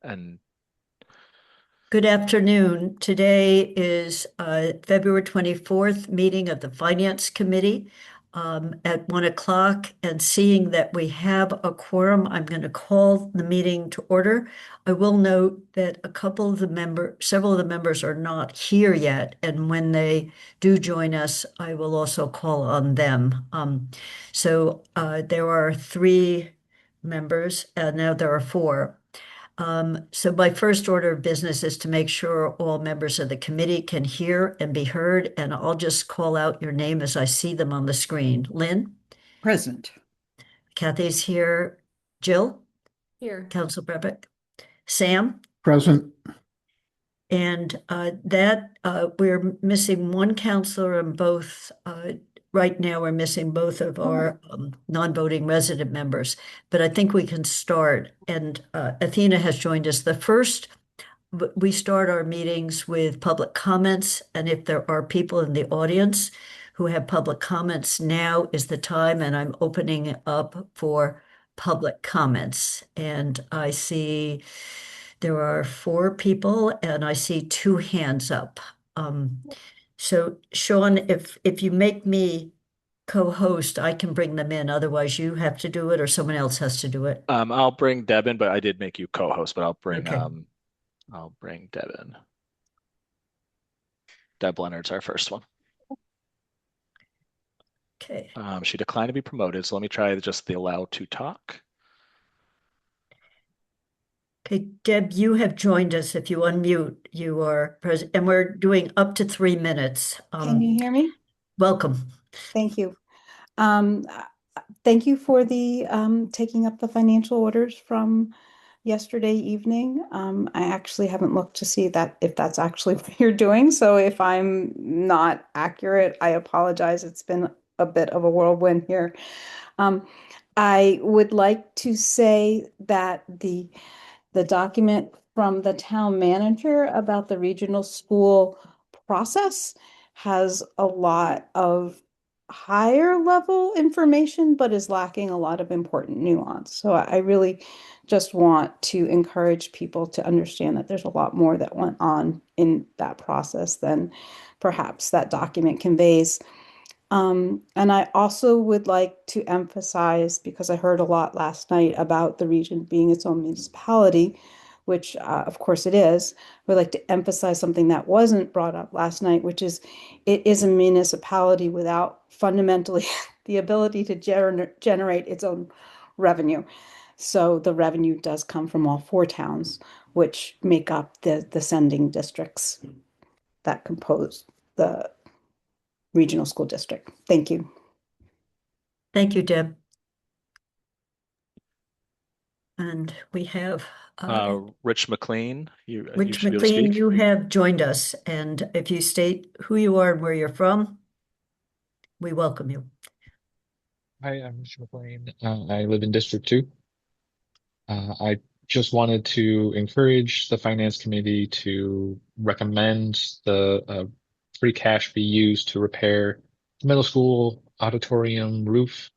And Good afternoon. Today is February 24th meeting of the Finance Committee at 1 o'clock. And seeing that we have a quorum, I'm going to call the meeting to order. I will note that several of the members are not here yet. And when they do join us, I will also call on them. There are three members, now there are four. So my first order of business is to make sure all members of the committee can hear and be heard, and I'll just call out your name as I see them on the screen. Lynn, Present. Kathy's here. Jill, Here. Council Brebeck, Sam, Present. and we're missing one counselor and right now we're missing both of our non-voting resident members, but I think we can start. And Athena has joined us. We start our meetings with public comments, and if there are people in the audience who have public comments, now is the time, and I'm opening up for public comments. And I see there are four people, and I see two hands up. So Sean, if you make me co-host, I can bring them in. Otherwise, you have to do it, or someone else has to do it. I'll bring Deb in, but I did make you co-host, but Okay. I'll bring Deb in. Deb Leonard's our first one. Okay. She declined to be promoted, so let me try just the allow to talk. Okay, Deb, you have joined us. If you unmute, you are present, and we're doing up to 3 minutes. Can you hear me? Welcome. Thank you. Thank you for the taking up the financial orders from yesterday evening. I actually haven't looked to see that if that's actually what you're doing. So if I'm not accurate, I apologize. It's been a bit of a whirlwind here. I would like to say that the document from the town manager about the regional school process has a lot of higher level information, but is lacking a lot of important nuance. So I really just want to encourage people to understand that there's a lot more that went on in that process than perhaps that document conveys. And I also would like to emphasize, because I heard a lot last night about the region being its own municipality, which of course it is. Would like to emphasize something that wasn't brought up last night, which is it is a municipality without fundamentally the ability to generate its own revenue. So the revenue does come from all four towns, which make up the sending districts that compose the regional school district. Thank you. Thank you, Deb. And we have Rich McLean, you Rich should be able to McLean, speak. you have joined us. And if you state who you are and where you're from, we welcome you. Hi, I'm Rich McLean. I live in District 2. I just wanted to encourage the Finance Committee to recommend the free cash be used to repair the middle school auditorium roof,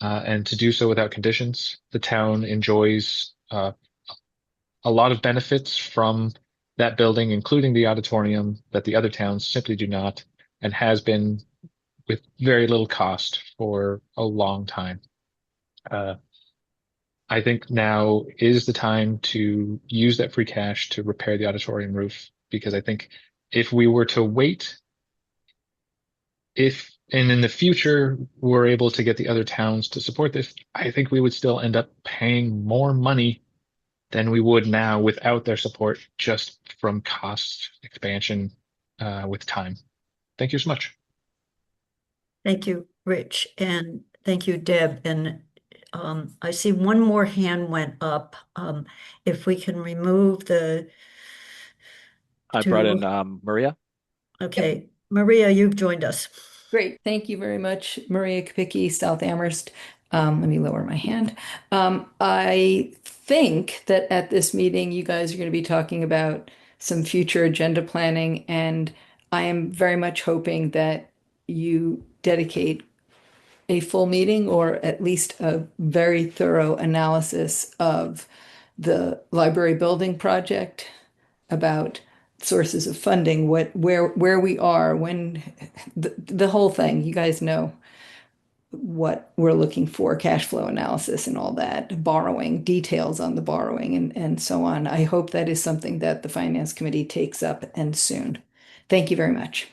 and to do so without conditions. The town enjoys a lot of benefits from that building, including the auditorium, that the other towns simply do not, and has been with very little cost for a long time. I think now is the time to use that free cash to repair the auditorium roof, because I think if we were to wait, if and in the future we're able to get the other towns to support this, I think we would still end up paying more money than we would now without their support, just from cost expansion with time. Thank you so much. Thank you, Rich, and thank you, Deb. And I see one more hand went up. If we can remove the I brought in two. Maria. Okay, Maria, you've joined us. Great. Thank you very much, Maria Kapicki, South Amherst. Let me lower my hand. I think that at this meeting, you guys are going to be talking about some future agenda planning, and I am very much hoping that you dedicate a full meeting or at least a very thorough analysis of the library building project, about sources of funding, where we are, when the whole thing. You guys know what we're looking for, cash flow analysis and all that, borrowing, details on the borrowing and so on. I hope that is something that the Finance Committee takes up and soon. Thank you very much.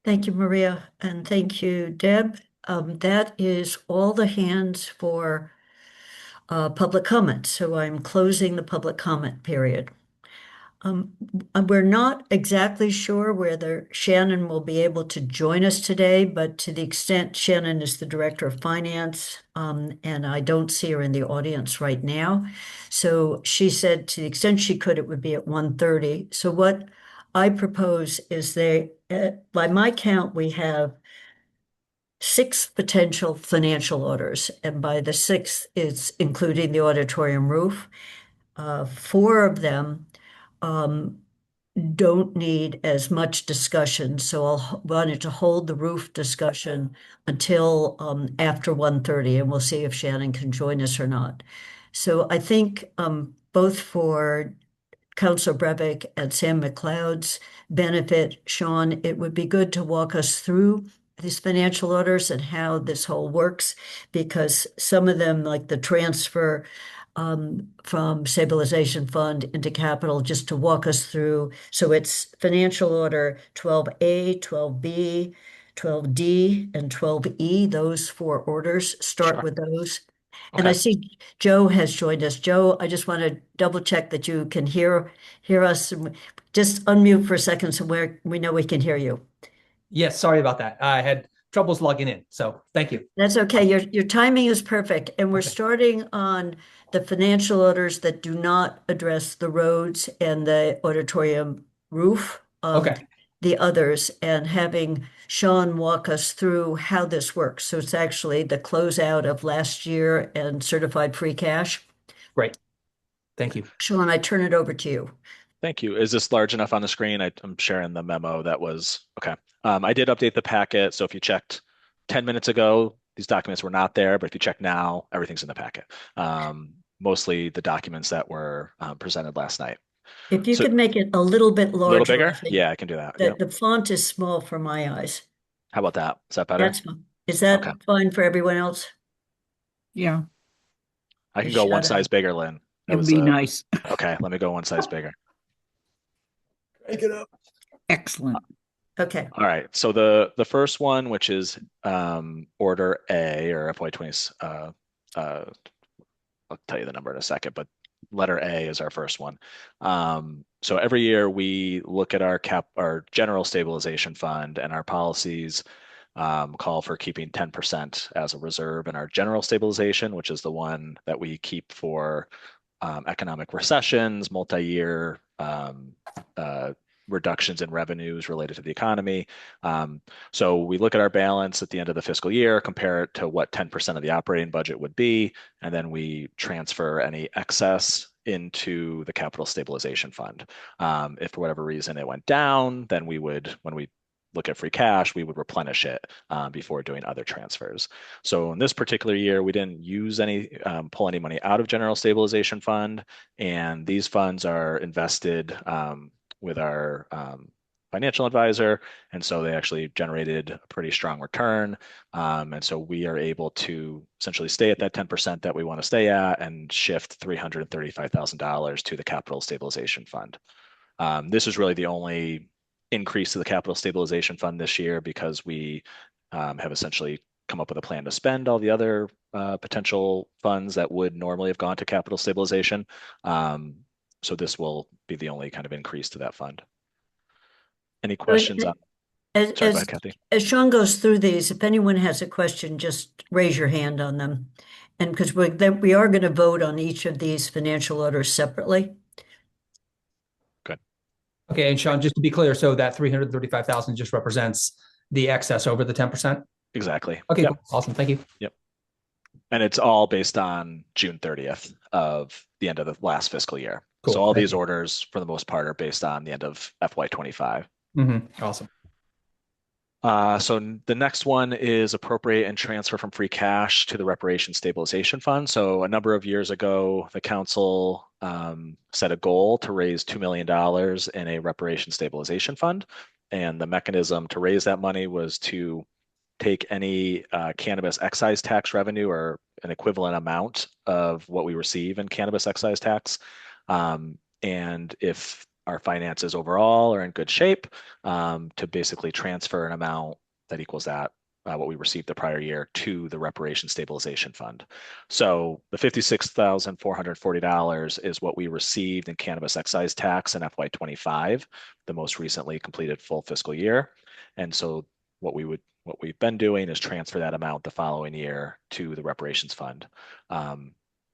Thank you, Maria, and thank you, Deb. That is all the hands for public comment. So I'm closing the public comment period. We're not exactly sure whether Shannon will be able to join us today, but to the extent Shannon is the Director of Finance, and I don't see her in the audience right now. So she said to the extent she could, it would be at 1:30. So what I propose is by my count, we have 6 potential financial orders, and by the sixth, it's including the auditorium roof. 4 of them don't need as much discussion, so I'll wanted to hold the roof discussion until after 1:30, and we'll see if Shannon can join us or not. So I think both for Councilor Breivik and Sam McLeod's benefit, Sean, it would be good to walk us through these financial orders and how this whole works, because some of them, like the transfer from stabilization fund into capital, just to walk us through. So it's financial order 12A, 12B, 12D, and 12E. Those 4 orders, start Sure. with those. And I Okay. see Joe has joined us. Joe, I just want to double check that you can hear us. Just unmute for a second so we know we can hear you. Yes, sorry about that. I had troubles logging in, so thank you. That's okay. Your timing is perfect. And we're Okay. starting on the financial orders that do not address the roads and the auditorium roof. Okay. The others, and having Sean walk us through how this works. So it's actually the closeout of last year and certified free cash. Great. Thank you. Sean, I turn it over to you. Thank you. Is this large enough on the screen? I'm sharing the memo that was okay. I did update the packet. So if you checked 10 minutes ago, these documents were not there, but if you check now, everything's in the packet. Mostly the documents that were presented last night. If you So could make it a little bit a little larger, bigger? I think Yeah, I can do that. that Yep. the font is small for my eyes. How about that? Is that better? Is that Okay. fine for everyone else? Yeah, I can You go one shut size up. bigger, Lynn. That it'd was be nice. okay. Let me go one size bigger. Break it up. Excellent. Okay. All right. So the first one, which is order A or FY20, I'll tell you the number in a second, but letter A is our first one. So every year we look at our general stabilization fund, and our policies call for keeping 10% as a reserve in our general stabilization, which is the one that we keep for economic recessions, multi-year reductions in revenues related to the economy. So we look at our balance at the end of the fiscal year, compare it to what 10% of the operating budget would be, and then we transfer any excess into the capital stabilization fund. If for whatever reason it went down, then when we look at free cash, we would replenish it before doing other transfers. So in this particular year, we didn't pull any money out of general stabilization fund, and these funds are invested with our financial advisor, and so they actually generated a pretty strong return. And so we are able to essentially stay at that 10% that we want to stay at and shift $335,000 to the capital stabilization fund. This is really the only increase to the capital stabilization fund this year, because we have essentially come up with a plan to spend all the other potential funds that would normally have gone to capital stabilization. So this will be the only kind of increase to that fund. Any questions on? As, Sorry, go ahead, Kathy. as Sean goes through these, if anyone has a question, just raise your hand on them. And because we are going to vote on each of these financial orders separately. Good. Okay, and Sean, just to be clear, so that 335,000 just represents the excess over the 10%? Exactly. Okay, Yep. cool. Awesome. Thank you. Yep. And it's all based on June 30th of the end of the last fiscal year. Cool. So all Thank these you. orders, for the most part, are based on the end of FY25. Awesome. So the next one is appropriate and transfer from free cash to the Reparation Stabilization Fund. So a number of years ago, the council set a goal to raise $2 million in a Reparation Stabilization Fund. And the mechanism to raise that money was to take any cannabis excise tax revenue or an equivalent amount of what we receive in cannabis excise tax. And if our finances overall are in good shape, to basically transfer an amount that equals that, what we received the prior year, to the Reparation Stabilization Fund. So the $56,440 is what we received in cannabis excise tax in FY25, the most recently completed full fiscal year. And so what we've been doing is transfer that amount the following year to the reparations fund.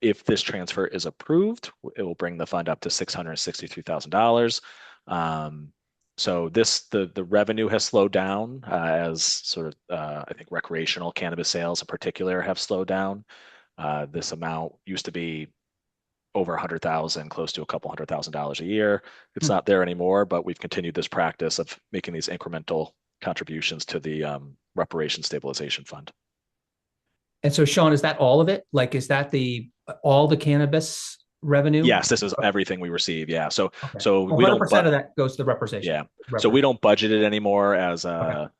If this transfer is approved, it will bring the fund up to $663,000. So the revenue has slowed down as sort of I think recreational cannabis sales in particular have slowed down. This amount used to be over 100,000, close to a couple $100,000 a year. It's not there anymore, but we've continued this practice of making these incremental contributions to the reparation stabilization fund. And so, Sean, is that all of it? Like, is that all the cannabis revenue? Yes, this is everything we receive. Yeah. So Okay. so we 100% don't of that goes to the representation. Yeah. So we don't budget it anymore as a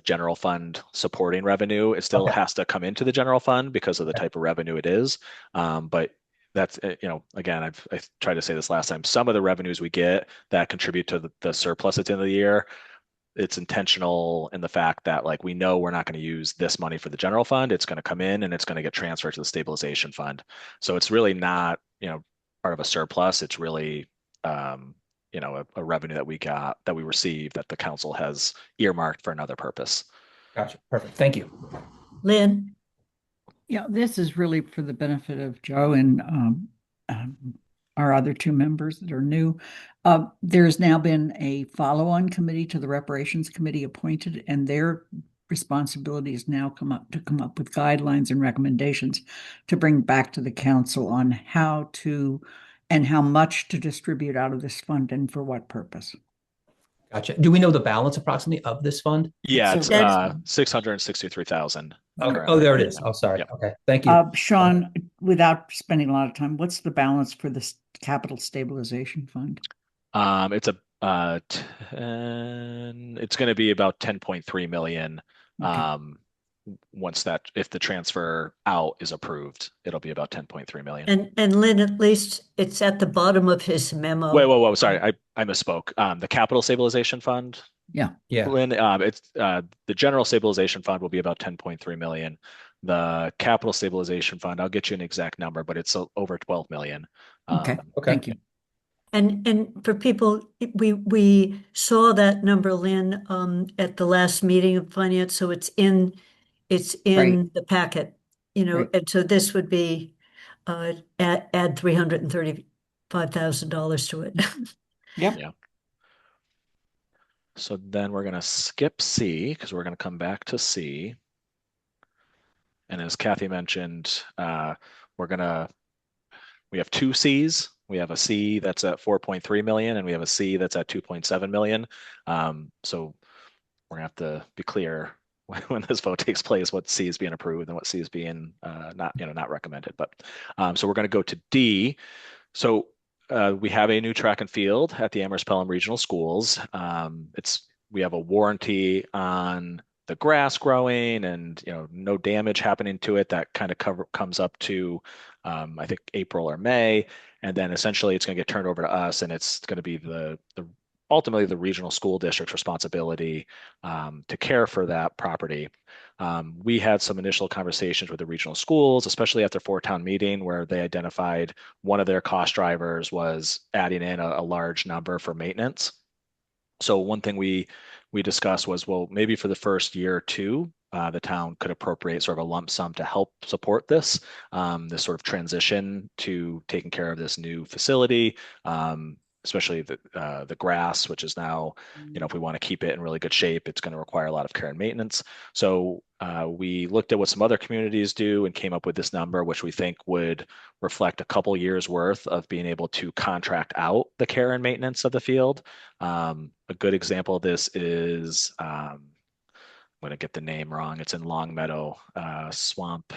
general fund supporting revenue. It still has to come into the general fund because of the type of revenue it is. But that's, again, I tried to say this last time. Some of the revenues we get that contribute to the surplus at the end of the year, it's intentional in the fact that like we know we're not going to use this money for the general fund. It's going to come in and it's going to get transferred to the stabilization fund. So it's really not, part of a surplus. It's really a revenue that we received that the council has earmarked for another purpose. Gotcha. Perfect. Thank you. Lynn? Yeah, this is really for the benefit of Joe and our other two members that are new. There's now been a follow-on committee to the reparations committee appointed, and their responsibility is now come up with guidelines and recommendations to bring back to the council on how to and how much to distribute out of this fund and for what purpose. Gotcha. Do we know the balance approximately of this fund? Yeah, So it's that's- 663,000. Okay. Oh, there it is. Oh, sorry. Yep. Okay. Thank you. Sean, without spending a lot of time, what's the balance for this capital stabilization fund? It's it's going to be about 10.3 million. Okay. If the transfer out is approved, it'll be about 10.3 million. And Lynn, at least it's at the bottom of his memo. Whoa, sorry, I misspoke. The capital stabilization fund, Yeah. Lynn, it's the general stabilization fund will be about 10.3 million. The capital stabilization fund, I'll get you an exact number, but it's over 12 million. Okay. Thank you. And for people, we saw that number, Lynn, at the last meeting of finance, so it's in Right. the packet, Right. and so this would be add $335,000 to it. Yep. Yeah. So then we're going to skip C because we're going to come back to C. And as Kathy mentioned, we have two Cs. We have a C that's at 4.3 million and we have a C that's at 2.7 million. So we're gonna have to be clear when this vote takes place, what C is being approved and what C is being not recommended. But so we're going to go to D. So we have a new track and field at the Amherst Pelham Regional Schools. We have a warranty on the grass growing and no damage happening to it. That kind of comes up to I think April or May, and then essentially it's going to get turned over to us, and it's going to be ultimately the regional school district's responsibility to care for that property. We had some initial conversations with the regional schools, especially after town meeting, where they identified one of their cost drivers was adding in a large number for maintenance. So one thing we discussed was, well, maybe for the first year or two, the town could appropriate sort of a lump sum to help support this sort of transition to taking care of this new facility, especially the grass, which is now, if we want to keep it in really good shape, it's going to require a lot of care and maintenance. So we looked at what some other communities do and came up with this number, which we think would reflect a couple years worth of being able to contract out the care and maintenance of the field. A good example of this is going to get the name wrong. It's in Longmeadow, Swamp,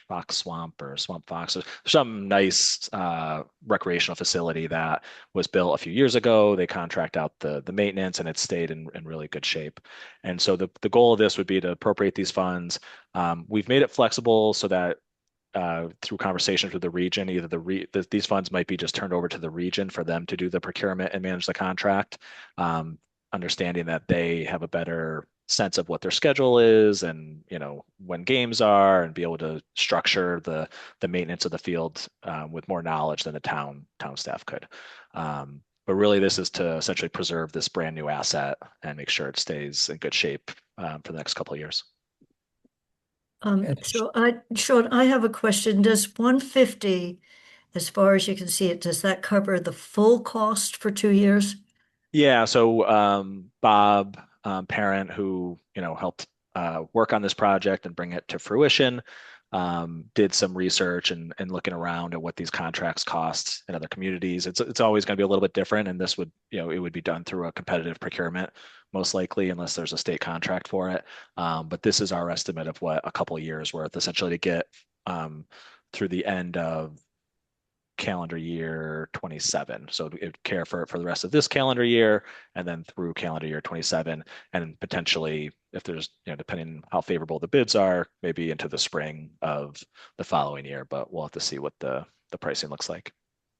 Fox Swamp or Swamp Fox, or some nice recreational facility that was built a few years ago. They contract out the maintenance and it's stayed in really good shape. And so the goal of this would be to appropriate these funds. We've made it flexible so that through conversations with the region, either these funds might be just turned over to the region for them to do the procurement and manage the contract, understanding that they have a better sense of what their schedule is and when games are, and be able to structure the maintenance of the field with more knowledge than the town staff could. But really, this is to essentially preserve this brand new asset and make sure it stays in good shape for the next couple of years. Sean, I have a question. Does 150, as far as you can see it, does that cover the full cost for 2 years? Yeah, so Bob Parent, who helped work on this project and bring it to fruition, did some research and looking around at what these contracts cost in other communities. It's always going to be a little bit different, and this would it would be done through a competitive procurement most likely, unless there's a state contract for it. But this is our estimate of what a couple of years worth, essentially, to get through the end of calendar year 27. So it would care for the rest of this calendar year and then through calendar year 27, and potentially, if there's, depending how favorable the bids are, maybe into the spring of the following year, but we'll have to see what the pricing looks like.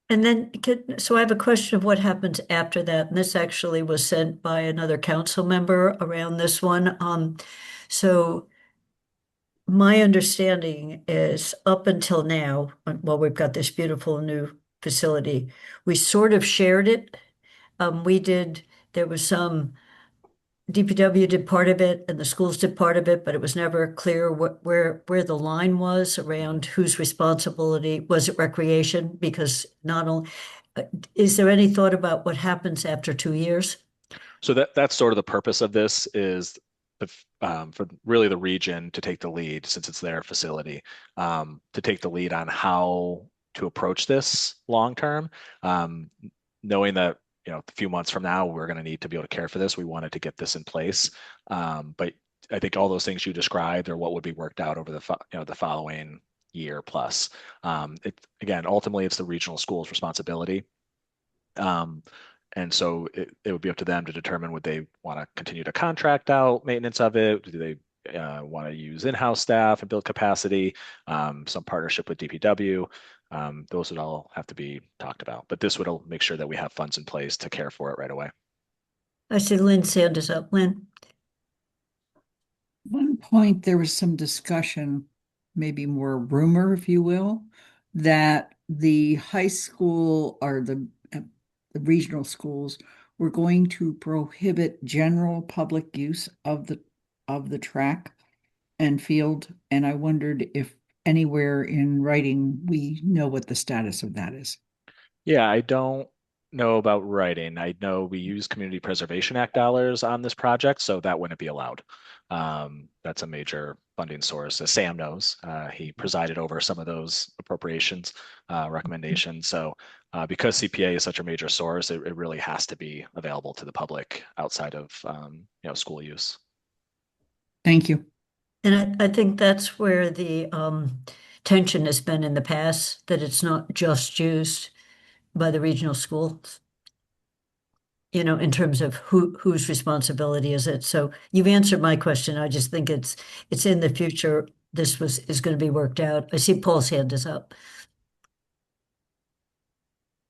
And then, so I have a question of what happens after that. And this actually was sent by another council member around this one. So my understanding is up until now, well, we've got this beautiful new facility. We sort of shared it. There was some, DPW did part of it and the schools did part of it, but it was never clear where the line was around whose responsibility. Was it recreation? Because not only, is there any thought about what happens after 2 years? So that's sort of the purpose of this, is for really the region to take the lead, since it's their facility, to take the lead on how to approach this long term, knowing that a few months from now we're going to need to be able to care for this. We wanted to get this in place, but I think all those things you described are what would be worked out over the following year plus. Again, ultimately, it's the regional school's responsibility. And so it would be up to them to determine, would they want to continue to contract out maintenance of it? Do they want to use in-house staff and build capacity, some partnership with DPW? Those would all have to be talked about. But this would make sure that we have funds in place to care for it right away. I see Lynn's hand is up. Lynn? At one point, there was some discussion, maybe more rumor, if you will, that the high school or the regional schools were going to prohibit general public use of the track and field. And I wondered if anywhere in writing we know what the status of that is. Yeah, I don't know about writing. I know we use Community Preservation Act dollars on this project, so that wouldn't be allowed. That's a major funding source, as Sam knows. He presided over some of those appropriations recommendations. So because CPA is such a major source, it really has to be available to the public outside of school use. Thank you. And I think that's where the tension has been in the past, that it's not just used by the regional schools, in terms of whose responsibility is it. So you've answered my question. I just think it's in the future. This is going to be worked out. I see Paul's hand is up.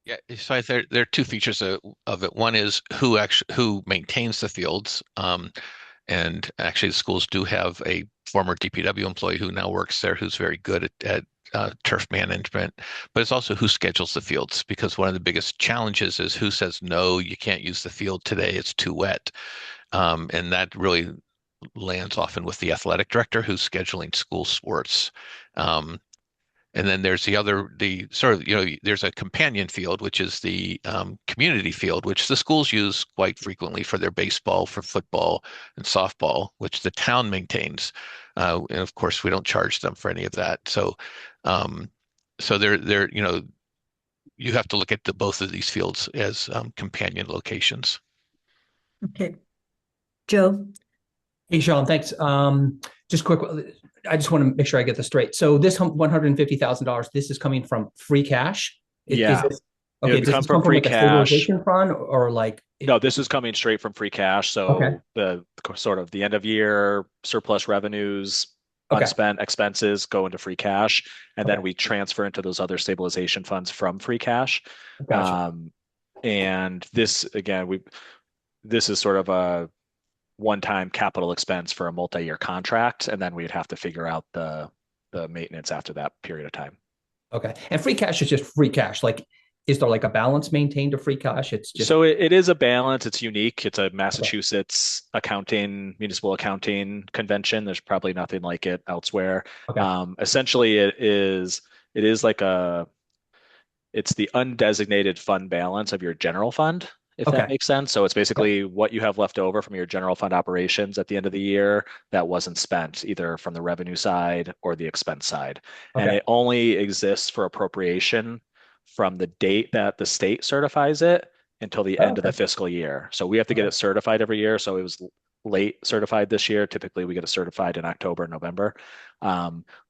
Yeah, so there are two features of it. One is who maintains the fields, and actually the schools do have a former DPW employee who now works there, who's very good at turf management. But it's also who schedules the fields, because one of the biggest challenges is who says no, you can't use the field today; it's too wet, and that really lands often with the athletic director who's scheduling school sports. And then there's there's a companion field, which is the community field, which the schools use quite frequently for their baseball, for football, and softball, which the town maintains. And of course, we don't charge them for any of that. So, they're you have to look at both of these fields as companion locations. Okay. Joe? Hey, Sean, thanks. Just quick, I just want to make sure I get this straight. So this $150,000, this is coming from free cash? Is Yeah, this, it okay, would does come this from come from free like a cash. stabilization fund or like, No, this is coming straight from free cash. okay, So the sort of the end of year surplus revenues, okay, unspent expenses go into free cash, and then okay, we transfer into those other stabilization funds from free cash. gotcha. Um, and this again, this is sort of a one-time capital expense for a multi-year contract, and then we'd have to figure out the maintenance after that period of time. Okay. And free cash is just free cash. Like, is there like a balance maintained to free cash? It's just, So it is a balance. It's unique. It's a okay, Massachusetts municipal accounting convention. There's probably nothing like it elsewhere. okay, Essentially, it is like it's the undesignated fund balance of your general fund, if that okay, makes sense. So it's yeah, basically what you have left over from your general fund operations at the end of the year that wasn't spent either from the revenue side or the expense side. And okay. it only exists for appropriation from the date that the state certifies it until the Oh, end of okay, the fiscal year. So we have to get okay, it certified every year. So it was late certified this year. Typically, we get it certified in October, November.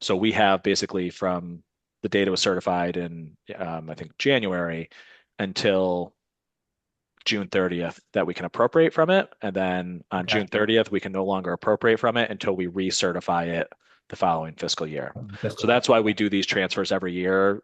So we have basically from the data was certified in I think January until June 30th that we can appropriate from it. And then on okay. June 30th, we can no longer appropriate from it until we recertify it the following fiscal year. So Fiscal year. that's why we do these transfers every year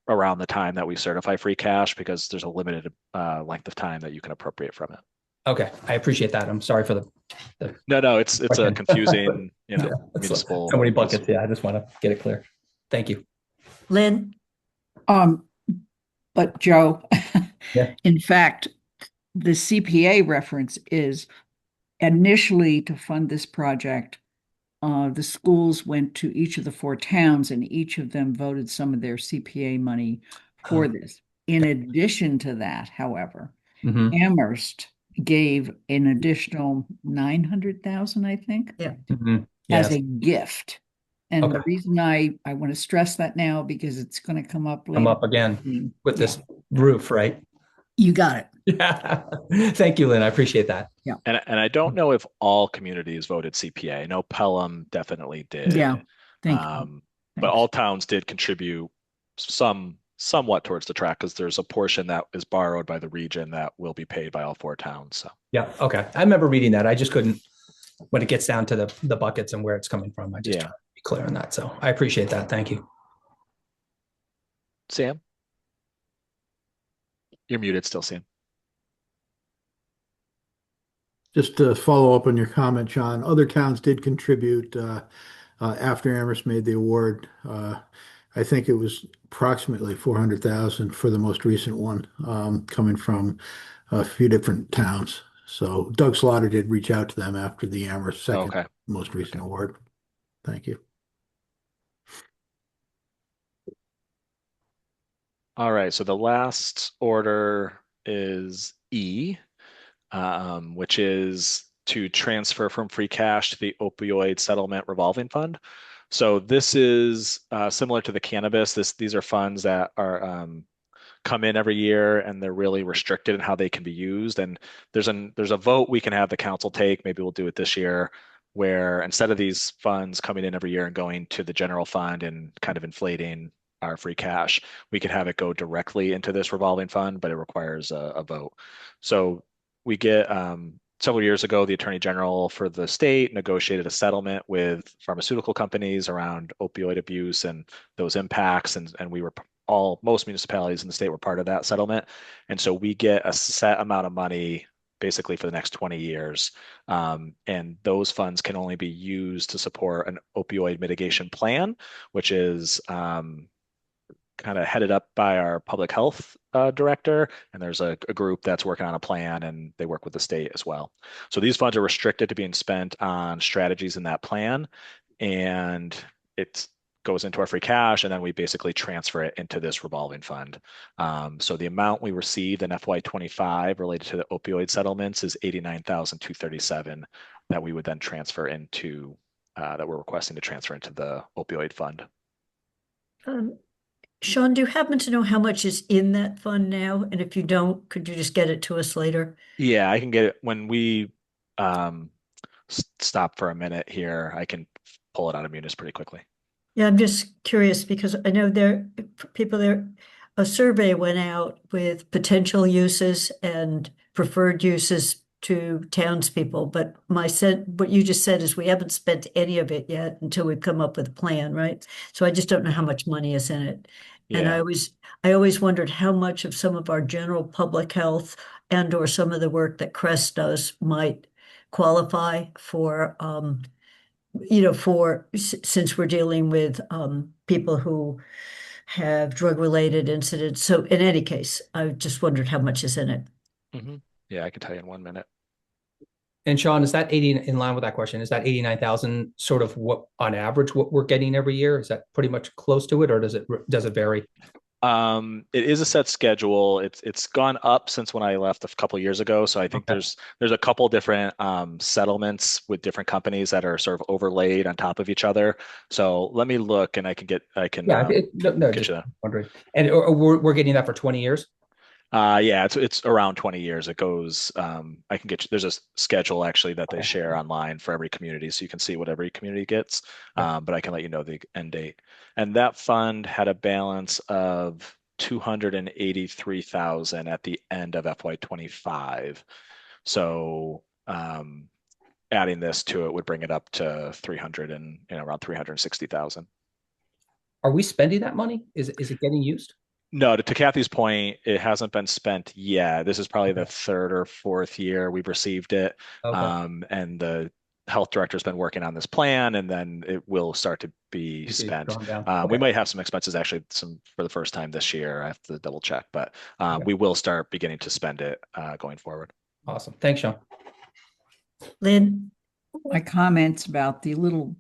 around the time that we certify free cash because there's a limited length of time that you can appropriate from it. Okay. I appreciate that. I'm sorry for the No, it's a question. confusing, Yeah, it's so municipal many piece. buckets. Yeah, I just want to get it clear. Thank you. Lynn? Um, but Joe, Yeah. in fact, the CPA reference is initially to fund this project. The schools went to each of the four towns and each of them voted some of their CPA money for this. In addition to that, however, Mm-hmm. Amherst gave an additional 900,000, I think, Yeah. Mm-hmm. as Yes. a gift. And Okay. the reason I want to stress that now because it's going to come up Come later. up again with this Yeah. roof, right? You got it. Yeah. Thank you, Lynn. I appreciate that. Yeah. And I don't know if all communities voted CPA. I know Pelham definitely did. Yeah. Thank you. But Thanks. all towns did contribute somewhat towards the track because there's a portion that is borrowed by the region that will be paid by all four towns. So Yeah. Okay. I remember reading that. I just couldn't, when it gets down to the buckets and where it's coming from, I just try yeah. to be clear on that. So I appreciate that. Thank you. Sam, you're muted still, Sam. Just to follow up on your comment, John, other towns did contribute after Amherst made the award. I think it was approximately 400,000 for the most recent one, coming from a few different towns. So Doug Slaughter did reach out to them after the Amherst second Okay. most recent Okay. award. Thank you. All right. So the last order is E, which is to transfer from free cash to the opioid settlement revolving fund. So this is similar to the cannabis. These are funds that are come in every year and they're really restricted in how they can be used. And there's a vote we can have the council take. Maybe we'll do it this year, where instead of these funds coming in every year and going to the general fund and kind of inflating our free cash, we could have it go directly into this revolving fund, but it requires a vote. So we get several years ago, the Attorney General for the state negotiated a settlement with pharmaceutical companies around opioid abuse and those impacts, and we were most municipalities in the state were part of that settlement, and so we get a set amount of money basically for the next 20 years, and those funds can only be used to support an opioid mitigation plan, which is kind of headed up by our public health director, and there's a group that's working on a plan, and they work with the state as well. So these funds are restricted to being spent on strategies in that plan, and it goes into our free cash, and then we basically transfer it into this revolving fund. So the amount we received in FY25 related to the opioid settlements is 89,237 that we would then transfer into that we're requesting to transfer into the opioid fund. Sean, do you happen to know how much is in that fund now? And if you don't, could you just get it to us later? Yeah, I can get it when we stop for a minute here, I can pull it out of Munis pretty quickly. Yeah, I'm just curious because I know people there, a survey went out with potential uses and preferred uses to townspeople, but what you just said is we haven't spent any of it yet until we've come up with a plan, right? So I just don't know how much money is in it. And Yeah. I always wondered how much of some of our general public health and or some of the work that Crest does might qualify for since we're dealing with people who have drug-related incidents. So in any case, I just wondered how much is in it. Hmm. Yeah, I can tell you in 1 minute. And Sean, is that 80 in line with that question? Is that 89,000 sort of what on average what we're getting every year? Is that pretty much close to it, or does it vary? It is a set schedule. It's gone up since when I left a couple years ago. So I think Okay. there's a couple different settlements with different companies that are sort of overlaid on top of each other. So let me look, and I can Yeah, no, get just you that. wondering. And we're getting that for 20 years? Yeah, it's around 20 years. It goes. I can get you. There's a schedule actually that they share online for every community, so you can see what every community gets. Yeah. But I can let you know the end date. And that fund had a balance of 283,000 at the end of FY25. So adding this to it would bring it up to 300 and around 360,000. Are we spending that money? Is it getting used? No, to Kathy's point, it hasn't been spent yet. This is probably the Okay. third or fourth year we've received it. Okay. And the health director's been working on this plan, and then it will start to be It's spent. drawn down. We Okay. might have some expenses actually some for the first time this year. I have to double check, but Okay. we will start beginning to spend it going forward. Awesome. Thanks, Sean. Lynn? My comments about the little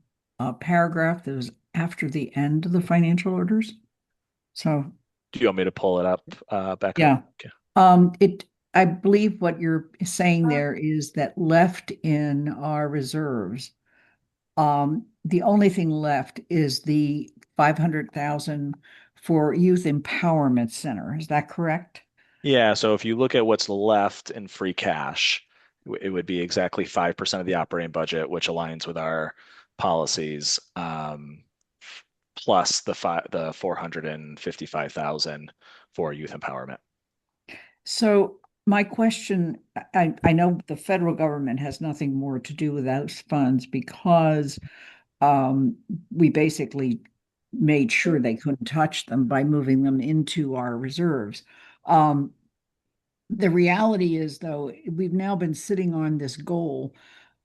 paragraph that was after the end of the financial orders. So, Do you want me to pull it up back yeah. up? Okay. I believe what you're saying there is that left in our reserves, the only thing left is the 500,000 for Youth Empowerment Center. Is that correct? Yeah, so if you look at what's left in free cash, it would be exactly 5% of the operating budget, which aligns with our policies, plus the 455,000 for youth empowerment. So my question, I know the federal government has nothing more to do with those funds because we basically made sure they couldn't touch them by moving them into our reserves. The reality is, though, we've now been sitting on this goal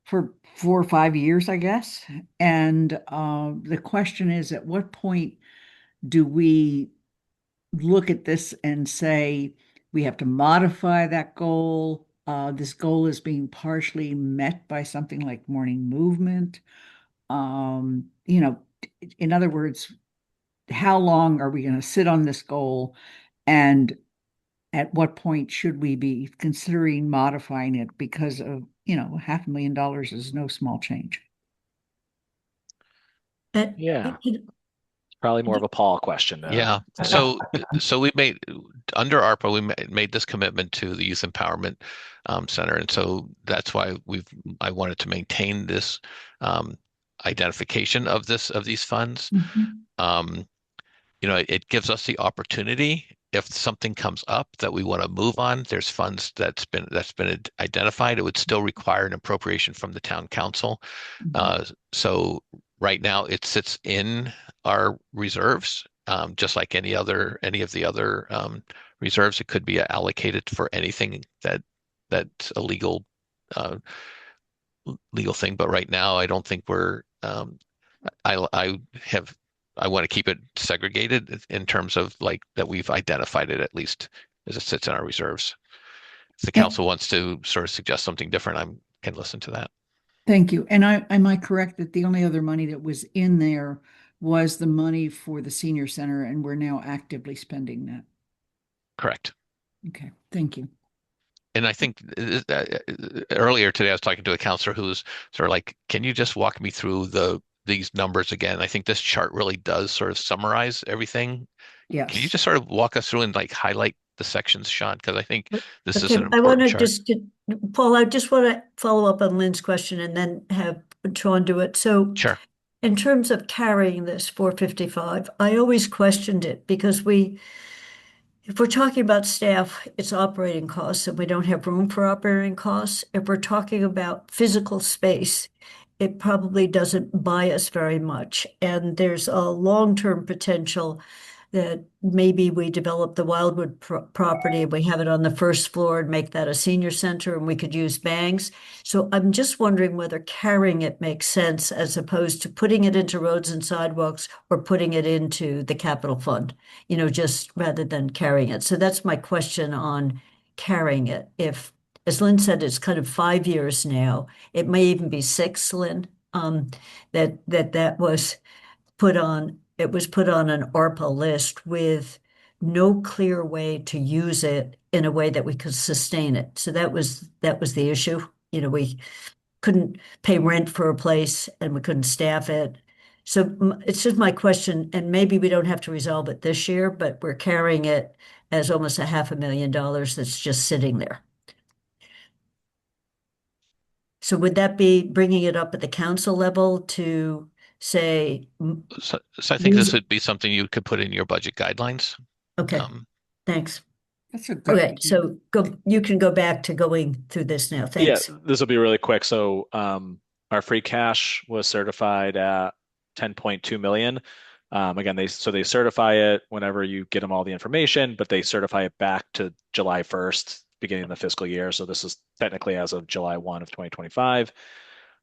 for 4 or 5 years, I guess. And the question is, at what point do we look at this and say we have to modify that goal? This goal is being partially met by something like morning movement. In other words, how long are we going to sit on this goal? And at what point should we be considering modifying it because of, $500,000 is no small change. Yeah. Probably more of a Paul question. Yeah. So we made under ARPA, we made this commitment to the Youth Empowerment Center, and so that's why I wanted to maintain this identification of these funds. Mm-hmm. It gives us the opportunity if something comes up that we want to move on. There's funds that's been identified. It would still require an appropriation from the town council. Mm-hmm. So right now it sits in our reserves, just like any of the other reserves. It could be allocated for anything that's a legal thing. But right now, I don't think we're. I want to keep it segregated in terms of like that we've identified it at least as it sits in our reserves. If the council wants to sort of suggest something different, I can listen to that. Thank you. And am I correct that the only other money that was in there was the money for the senior center, and we're now actively spending that? Correct. Okay, thank you. And I think earlier today I was talking to a counselor who's sort of like, can you just walk me through these numbers again? I think this chart really does sort of summarize everything. Yes. Can you just sort of walk us through and like highlight the sections, Sean, because I think this is Okay, an I want important to chart. Paul, I just want to follow up on Lynn's question and then have Sean do it. So Sure. in terms of carrying this 455, I always questioned it because if we're talking about staff, it's operating costs and we don't have room for operating costs. If we're talking about physical space, it probably doesn't buy us very much. And there's a long-term potential that maybe we develop the Wildwood property and we have it on the first floor and make that a senior center and we could use bangs. So I'm just wondering whether carrying it makes sense as opposed to putting it into roads and sidewalks or putting it into the capital fund, just rather than carrying it. So that's my question on carrying it. If, as Lynn said, it's kind of 5 years now, it may even be six, Lynn, that was it was put on an ARPA list with no clear way to use it in a way that we could sustain it. So that was the issue. We couldn't pay rent for a place and we couldn't staff it. So it's just my question, and maybe we don't have to resolve it this year, but we're carrying it as almost a $500,000 that's just sitting there. So would that be bringing it up at the council level to say, So I think this would be something you could put in your budget guidelines. okay, thanks. That's a good Okay, idea. so you can go back to going through this now. Thanks. Yeah, this will be really quick. So our free cash was certified at 10.2 million. Again, they certify it whenever you get them all the information, but they certify it back to July 1st, beginning of the fiscal year. So this is technically as of July 1 of 2025.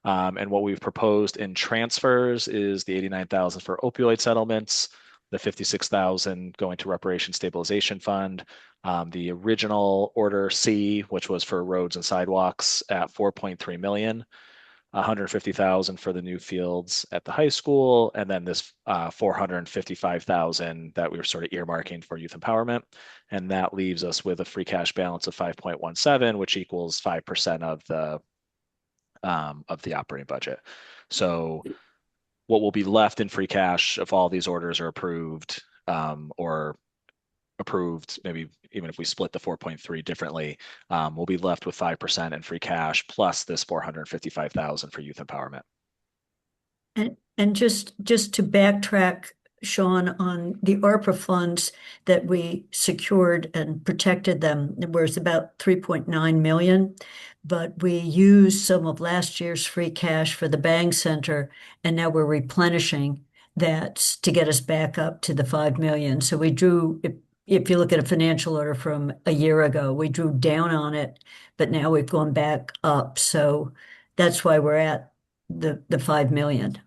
And what we've proposed in transfers is the 89,000 for opioid settlements, the 56,000 going to reparation stabilization fund, the original order C, which was for roads and sidewalks at 4.3 million, 150,000 for the new fields at the high school, and then this 455,000 that we were sort of earmarking for youth empowerment. And that leaves us with a free cash balance of 5.17, which equals 5% of the operating budget. So what will be left in free cash if all these orders are approved, or approved, maybe even if we split the 4.3 differently, we'll be left with 5% in free cash plus this 455,000 for youth empowerment. And just to backtrack, Sean, on the ARPA funds that we secured and protected them, it was about 3.9 million, but we used some of last year's free cash for the Bang Center, and now we're replenishing that to get us back up to the 5 million. So we drew, if you look at a financial order from a year ago, we drew down on it, but now we've gone back up. So that's why we're at the 5 million.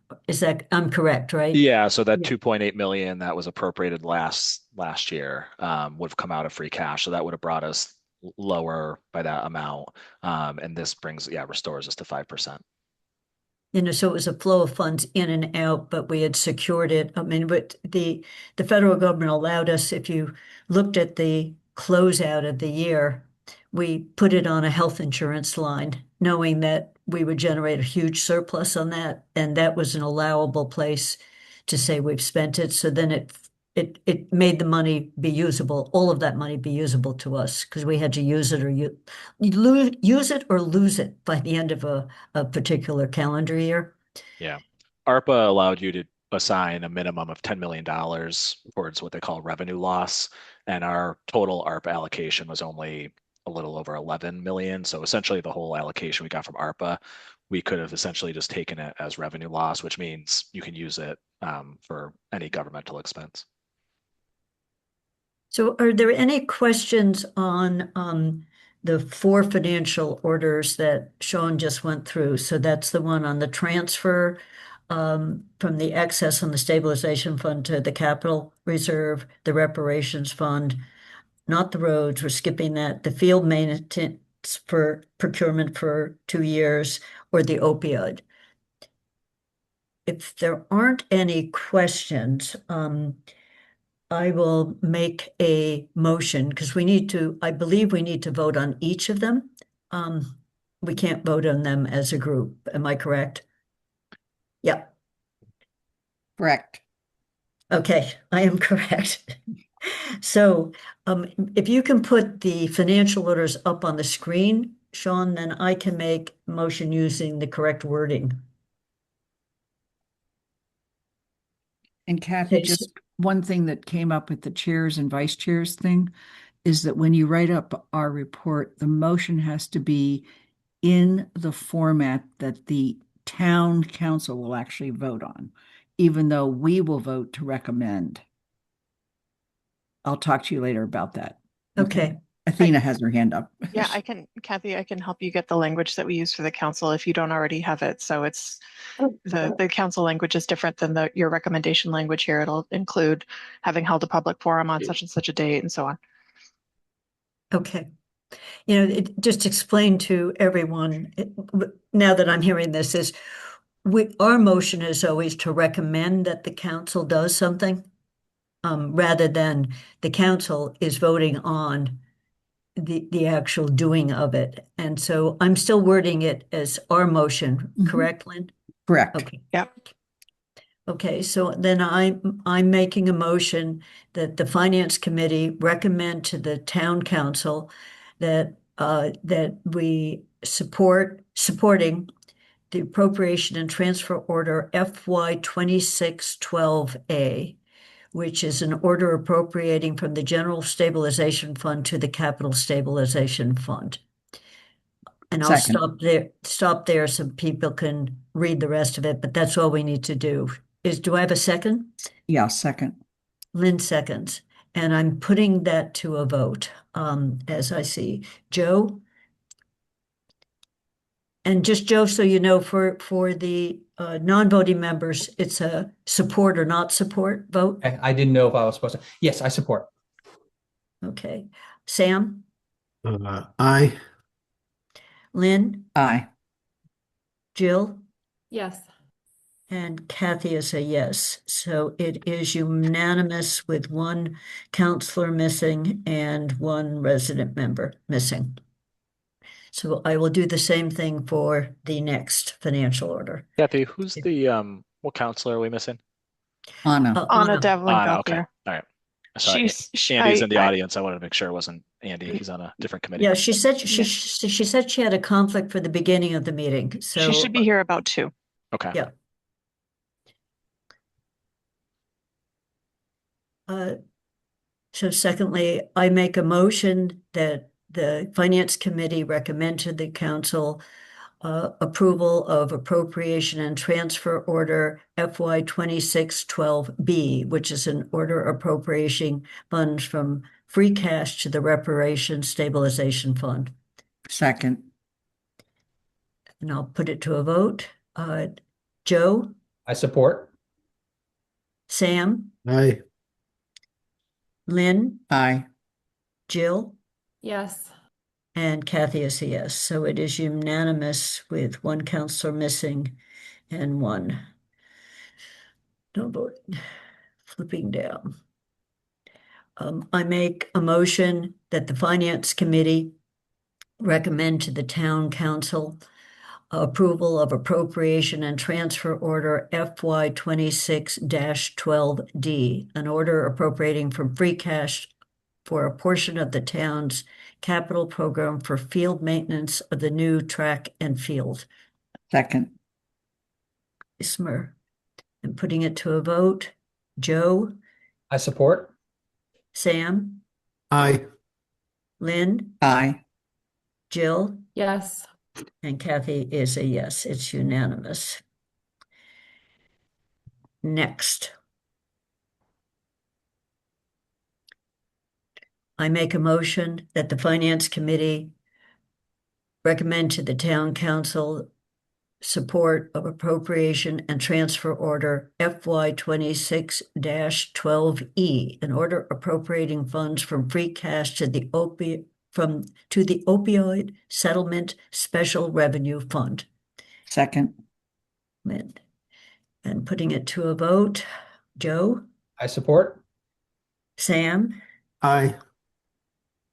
I'm correct, right? Yeah, so that Yeah. 2.8 million that was appropriated last year would have come out of free cash. So that would have brought us lower by that amount. And this restores us to 5%. So it was a flow of funds in and out, but we had secured it. I mean, but the federal government allowed us, if you looked at the closeout of the year, we put it on a health insurance line, knowing that we would generate a huge surplus on that, and that was an allowable place to say we've spent it. So then it made the money be usable, all of that money be usable to us, because we had to use it or use it or lose it by the end of a particular calendar year. Yeah. ARPA allowed you to assign a minimum of $10 million towards what they call revenue loss. And our total ARPA allocation was only a little over 11 million. So essentially the whole allocation we got from ARPA, we could have essentially just taken it as revenue loss, which means you can use it for any governmental expense. So are there any questions on the 4 financial orders that Sean just went through? So that's the one on the transfer from the excess on the stabilization fund to the capital reserve, the reparations fund, not the roads, we're skipping that, the field maintenance for procurement for 2 years, or the opioid. If there aren't any questions, I will make a motion because I believe we need to vote on each of them. We can't vote on them as a group. Am I correct? Yeah. Correct. Okay, I am correct. So if you can put the financial orders up on the screen, Sean, then I can make motion using the correct wording. And Kathy, Okay, just one thing that came up with the chairs and vice chairs thing is that when you write up our report, the motion has to be in the format that the town council will actually vote on, even though we will vote to recommend. I'll talk to you later about that. Okay. Athena has her hand up. Yeah, Kathy, I can help you get the language that we use for the council if you don't already have it. So it's the council language is different than your recommendation language here. It'll include having held a public forum on such and such a date and so on. Okay. It just explain to everyone, now that I'm hearing this, is our motion is always to recommend that the council does something, rather than the council is voting on the actual doing of it. And so I'm still wording it as our motion, correct, Lynn? Correct. Okay. Yep. Okay, so then I'm making a motion that the finance committee recommend to the town council that that we supporting the appropriation and transfer order FY 2612A, which is an order appropriating from the General Stabilization Fund to the Capital Stabilization Fund. And I'll stop there so people can read the rest of it, but that's all we need to do. Do I have a second? Yeah, second. Lynn seconds. And I'm putting that to a vote, as I see. Joe? And just Joe, so you know, for the non-voting members, it's a support or not support vote. I didn't know if I was supposed to. Yes, I support. Okay. Sam? Aye. Lynn? Aye. Jill? Yes. And Kathy is a yes. So it is unanimous with one counselor missing and one resident member missing. So I will do the same thing for the next financial order. Kathy, who's the what counselor are we missing? Anna. Anna Devlin Anna, okay. Gauthier. All right. Sorry, Andy's in the audience. I wanted to make sure it wasn't Andy. He's on a different committee. Yeah, she said she said she had a conflict for the beginning of the meeting. So she should be here about 2. Okay. Yeah. So secondly, I make a motion that the Finance Committee recommend to the Council approval of appropriation and transfer order FY 2612B, which is an order appropriating funds from free cash to the Reparation Stabilization Fund. Second. And I'll put it to a vote. Joe? I support. Sam? Aye. Lynn? Aye. Jill? Yes. And Kathy is a yes. So it is unanimous with one counselor missing and one no vote. Flipping down. I make a motion that the Finance Committee recommend to the Town Council approval of appropriation and transfer order FY 26-12D, an order appropriating from free cash for a portion of the town's capital program for field maintenance of the new track and field. Second. Ismer. And putting it to a vote. Joe? I support. Sam? Aye. Lynn? Aye. Jill? Yes. And Kathy is a yes. It's unanimous. Next. I make a motion that the Finance Committee recommend to the Town Council support of appropriation and transfer order FY 26-12E, an order appropriating funds from free cash to the opioid settlement special revenue fund. Second. And putting it to a vote. Joe? I support. Sam? Aye.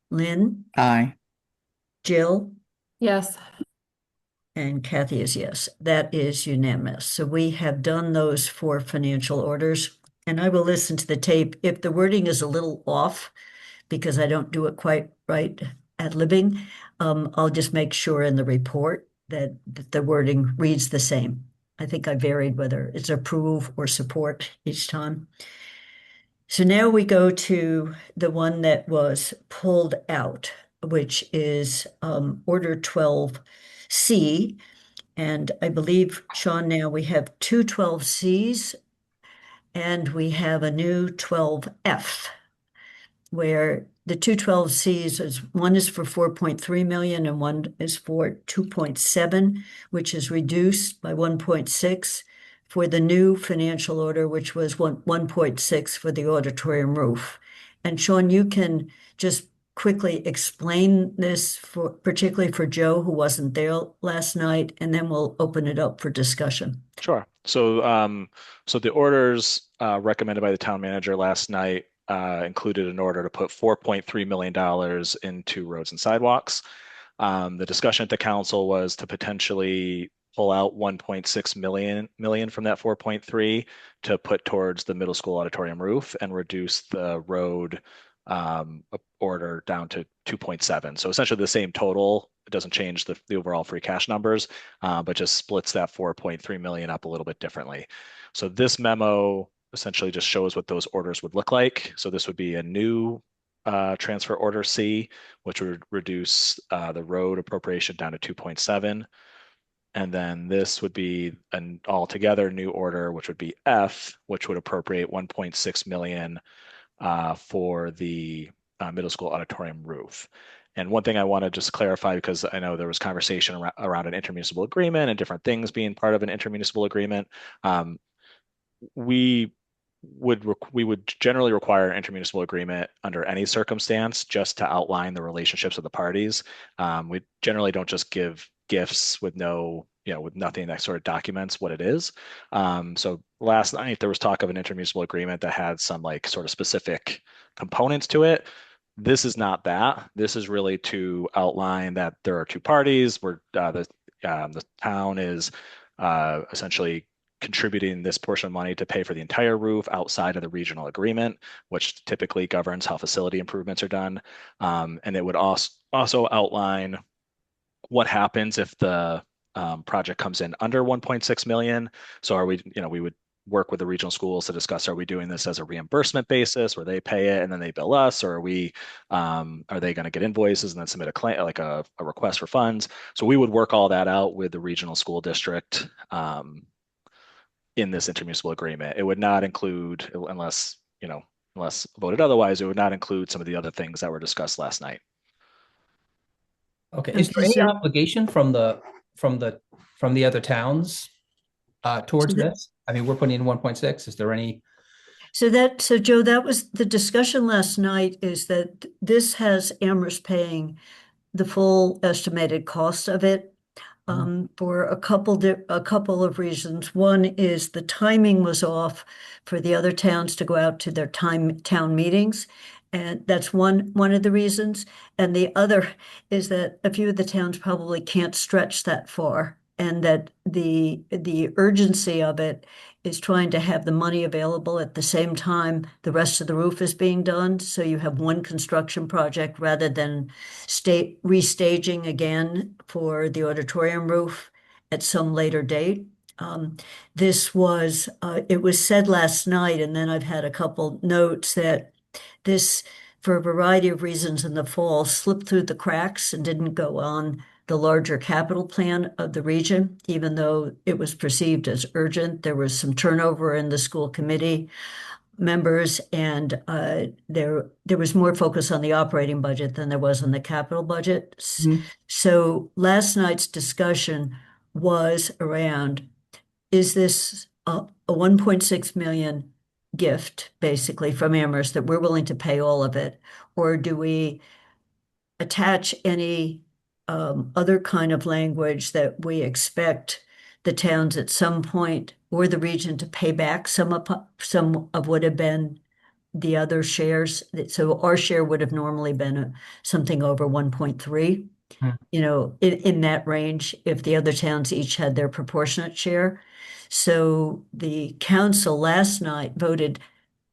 Lynn? Aye. Jill? Yes. And Kathy is yes. That is unanimous. So we have done those 4 financial orders. and I will listen to the tape. If the wording is a little off, because I don't do it quite right at libbing, I'll just make sure in the report that the wording reads the same. I think I varied whether it's approve or support each time. So now we go to the one that was pulled out, which is Order 12C. And I believe, Sean, now we have two 12Cs and we have a new 12F, where the two 12Cs is one is for 4.3 million and one is for 2.7, which is reduced by 1.6 for the new financial order, which was 1.6 for the auditorium roof. And Sean, you can just quickly explain this for particularly for Joe, who wasn't there last night, and then we'll open it up for discussion. Sure. So the orders recommended by the town manager last night included an order to put $4.3 million into roads and sidewalks. The discussion at the council was to potentially pull out 1.6 million from that 4.3 to put towards the middle school auditorium roof and reduce the road order down to 2.7. So essentially the same total. It doesn't change the overall free cash numbers, but just splits that 4.3 million up a little bit differently. So this memo essentially just shows what those orders would look like. So this would be a new transfer order C, which would reduce the road appropriation down to 2.7. And then this would be an altogether new order, which would be F, which would appropriate 1.6 million for the middle school auditorium roof. And one thing I want to just clarify, because I know there was conversation around an intermunicipal agreement and different things being part of an intermunicipal agreement. We would generally require an intermunicipal agreement under any circumstance just to outline the relationships of the parties. We generally don't just give gifts with with nothing that sort of documents what it is. So last night there was talk of an intermunicipal agreement that had some like sort of specific components to it. This is not that. This is really to outline that there are two parties where the town is essentially contributing this portion of money to pay for the entire roof outside of the regional agreement, which typically governs how facility improvements are done. And it would also outline what happens if the project comes in under 1.6 million. So we would work with the regional schools to discuss, are we doing this as a reimbursement basis where they pay it and then they bill us, or are they going to get invoices and then submit a claim, like a request for funds? So we would work all that out with the regional school district in this intermunicipal agreement. It would not include, unless voted otherwise, it would not include some of the other things that were discussed last night. Okay. Is there any obligation from the other towns towards this? I mean, we're putting in 1.6. Is there any? So Joe, that was the discussion last night, is that this has Amherst paying the full estimated cost of it for a couple of reasons. One is the timing was off for the other towns to go out to their town meetings. And that's one of the reasons. And the other is that a few of the towns probably can't stretch that far, and that the urgency of it is trying to have the money available at the same time the rest of the roof is being done. So you have one construction project rather than restaging again for the auditorium roof at some later date. It was said last night, and then I've had a couple notes that this, for a variety of reasons in the fall, slipped through the cracks and didn't go on the larger capital plan of the region, even though it was perceived as urgent. There was some turnover in the school committee members, and there was more focus on the operating budget than there was on the capital budget. So last night's discussion was around, is this a 1.6 million gift, basically, from Amherst that we're willing to pay all of it, or do we attach any other kind of language that we expect the towns at some point or the region to pay back some of what have been the other shares? So our share would have normally been something over 1.3, in that range, if the other towns each had their proportionate share. So the council last night voted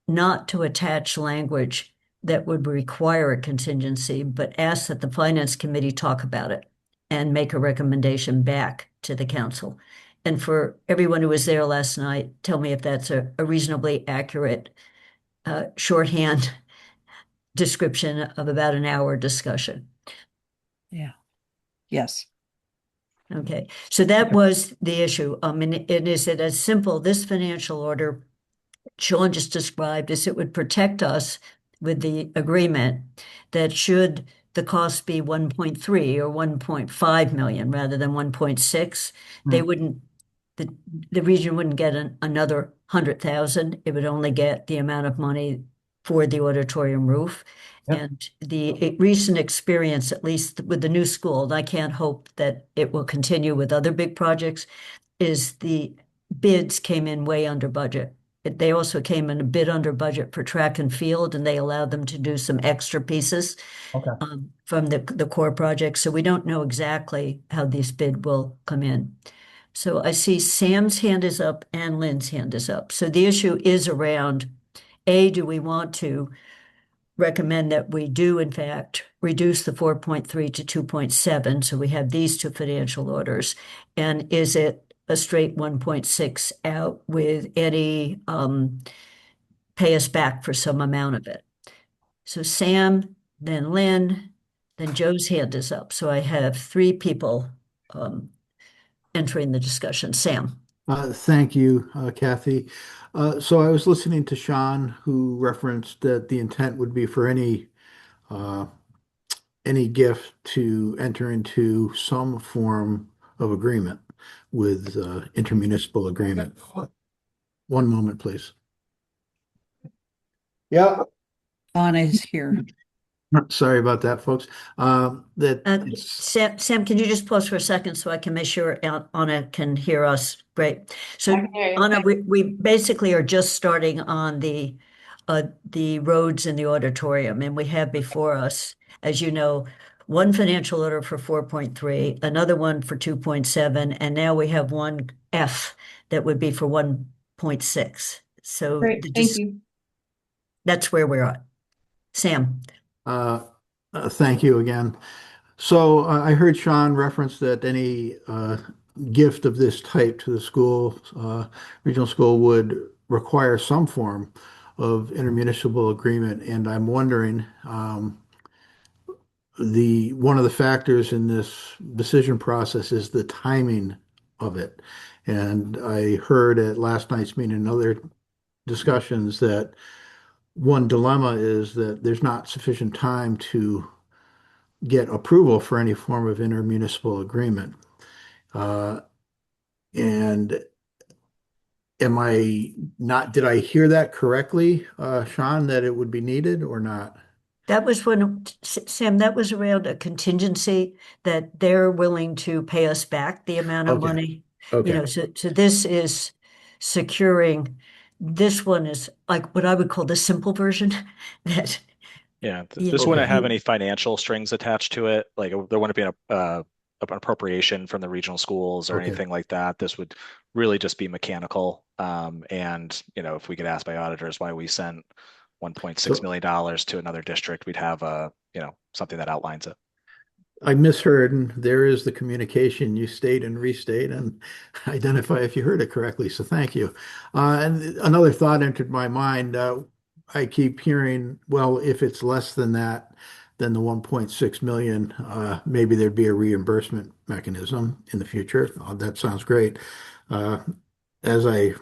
not to attach language that would require a contingency, but ask that the finance committee talk about it and make a recommendation back to the council. And for everyone who was there last night, tell me if that's a reasonably accurate shorthand description of about an hour discussion. Yeah. Yes. Okay, so that was the issue. And is it as simple, this financial order Sean just described, is it would protect us with the agreement that should the cost be 1.3 or 1.5 million rather than 1.6, they wouldn't, the region wouldn't get another 100,000. It would only get the amount of money for the auditorium roof. Yep. And the recent experience, at least with the new school, and I can't hope that it will continue with other big projects, is the bids came in way under budget. They also came in a bit under budget for track and field, and they allowed them to do some extra pieces Okay. from the core project. So we don't know exactly how this bid will come in. So I see Sam's hand is up and Lynn's hand is up. So the issue is around, A, do we want to recommend that we do in fact reduce the 4.3 to 2.7? So we have these two financial orders. And is it a straight 1.6 out with any pay us back for some amount of it? So Sam, then Lynn, then Joe's hand is up. So I have three people entering the discussion. Sam. Thank you, Kathy. So I was listening to Sean, who referenced that the intent would be for uh, any gift to enter into some form of agreement with intermunicipal agreement. One moment, please. Yeah. Anna is here. Sorry about that, folks. Sam, can you just pause for a second so I can make sure Anna can hear us? Great. So Anna, we basically are just starting on the roads in the auditorium, and we have before us, as you know, one financial order for 4.3, another one for 2.7, and now we have one F that would be for 1.6. So Great, thank you. that's where we're at. Sam. Thank you again. So I heard Sean reference that any gift of this type to the school, regional school, would require some form of intermunicipal agreement. And I'm wondering, one of the factors in this decision process is the timing of it. And I heard at last night's meeting and other discussions that one dilemma is that there's not sufficient time to get approval for any form of intermunicipal agreement. And am I not, did I hear that correctly, Sean, that it would be needed or not? That was Sam, that was around a contingency that they're willing to pay us back the amount of Okay. money. Okay. So this is securing, this one is like what I would call the simple version that. Yeah, you this know, wouldn't have you- any financial strings attached to it. Like there wouldn't be an appropriation from the regional schools or Okay. anything like that. This would really just be mechanical. And if we get asked by auditors why we sent $1.6 million to another district, we'd have something that outlines it. I misheard, and there is the communication. You state and restate and identify if you heard it correctly. So thank you. And another thought entered my mind. I keep hearing, well, if it's less than that, than the 1.6 million, maybe there'd be a reimbursement mechanism in the future. That sounds great. As I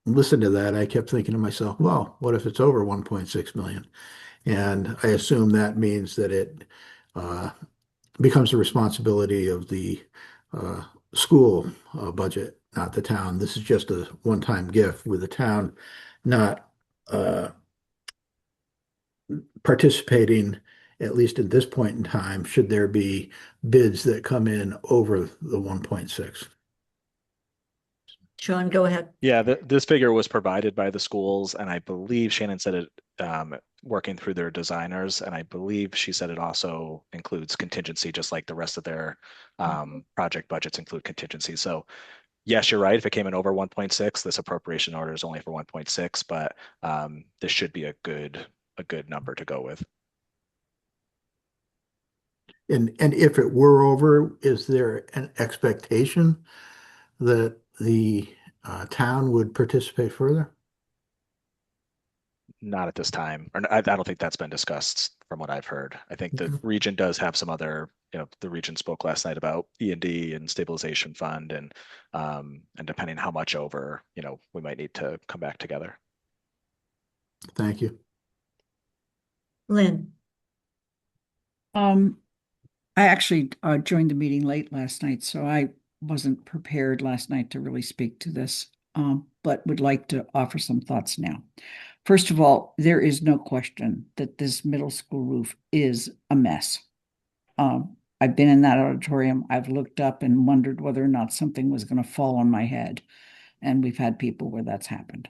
listened to that, I kept thinking to myself, well, what if it's over 1.6 million? And I assume that means that it becomes the responsibility of the school budget, not the town. This is just a one-time gift with the town not participating, at least at this point in time, should there be bids that come in over the 1.6. Sean, go ahead. Yeah, this figure was provided by the schools, and I believe Shannon said it working through their designers, and I believe she said it also includes contingency, just like the rest of their project budgets include contingency. So yes, you're right. If it came in over 1.6, this appropriation order is only for 1.6, but this should be a good number to go with. And if it were over, is there an expectation that the town would participate further? Not at this time, or I don't think that's been discussed from what I've heard. I think the region does have some other, the region spoke last night about E&D and stabilization fund, and depending how much over, we might need to come back together. Thank you. Lynn. I actually joined the meeting late last night, so I wasn't prepared last night to really speak to this, but would like to offer some thoughts now. First of all, there is no question that this middle school roof is a mess. I've been in that auditorium. I've looked up and wondered whether or not something was going to fall on my head. And we've had people where that's happened.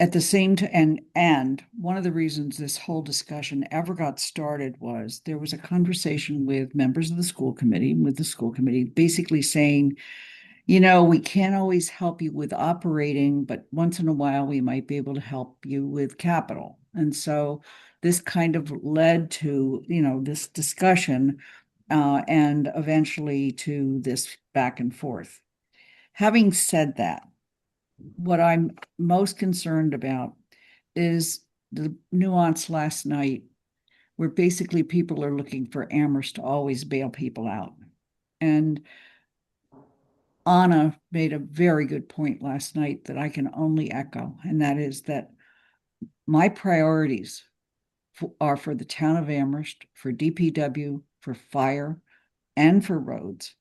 At the same time, and one of the reasons this whole discussion ever got started was there was a conversation with members of the school committee, basically saying, we can't always help you with operating, but once in a while we might be able to help you with capital. And so this kind of led to, this discussion and eventually to this back and forth. Having said that, what I'm most concerned about is the nuance last night where basically people are looking for Amherst to always bail people out. And Anna made a very good point last night that I can only echo, and that is that my priorities are for the town of Amherst, for DPW, for fire, and for roads.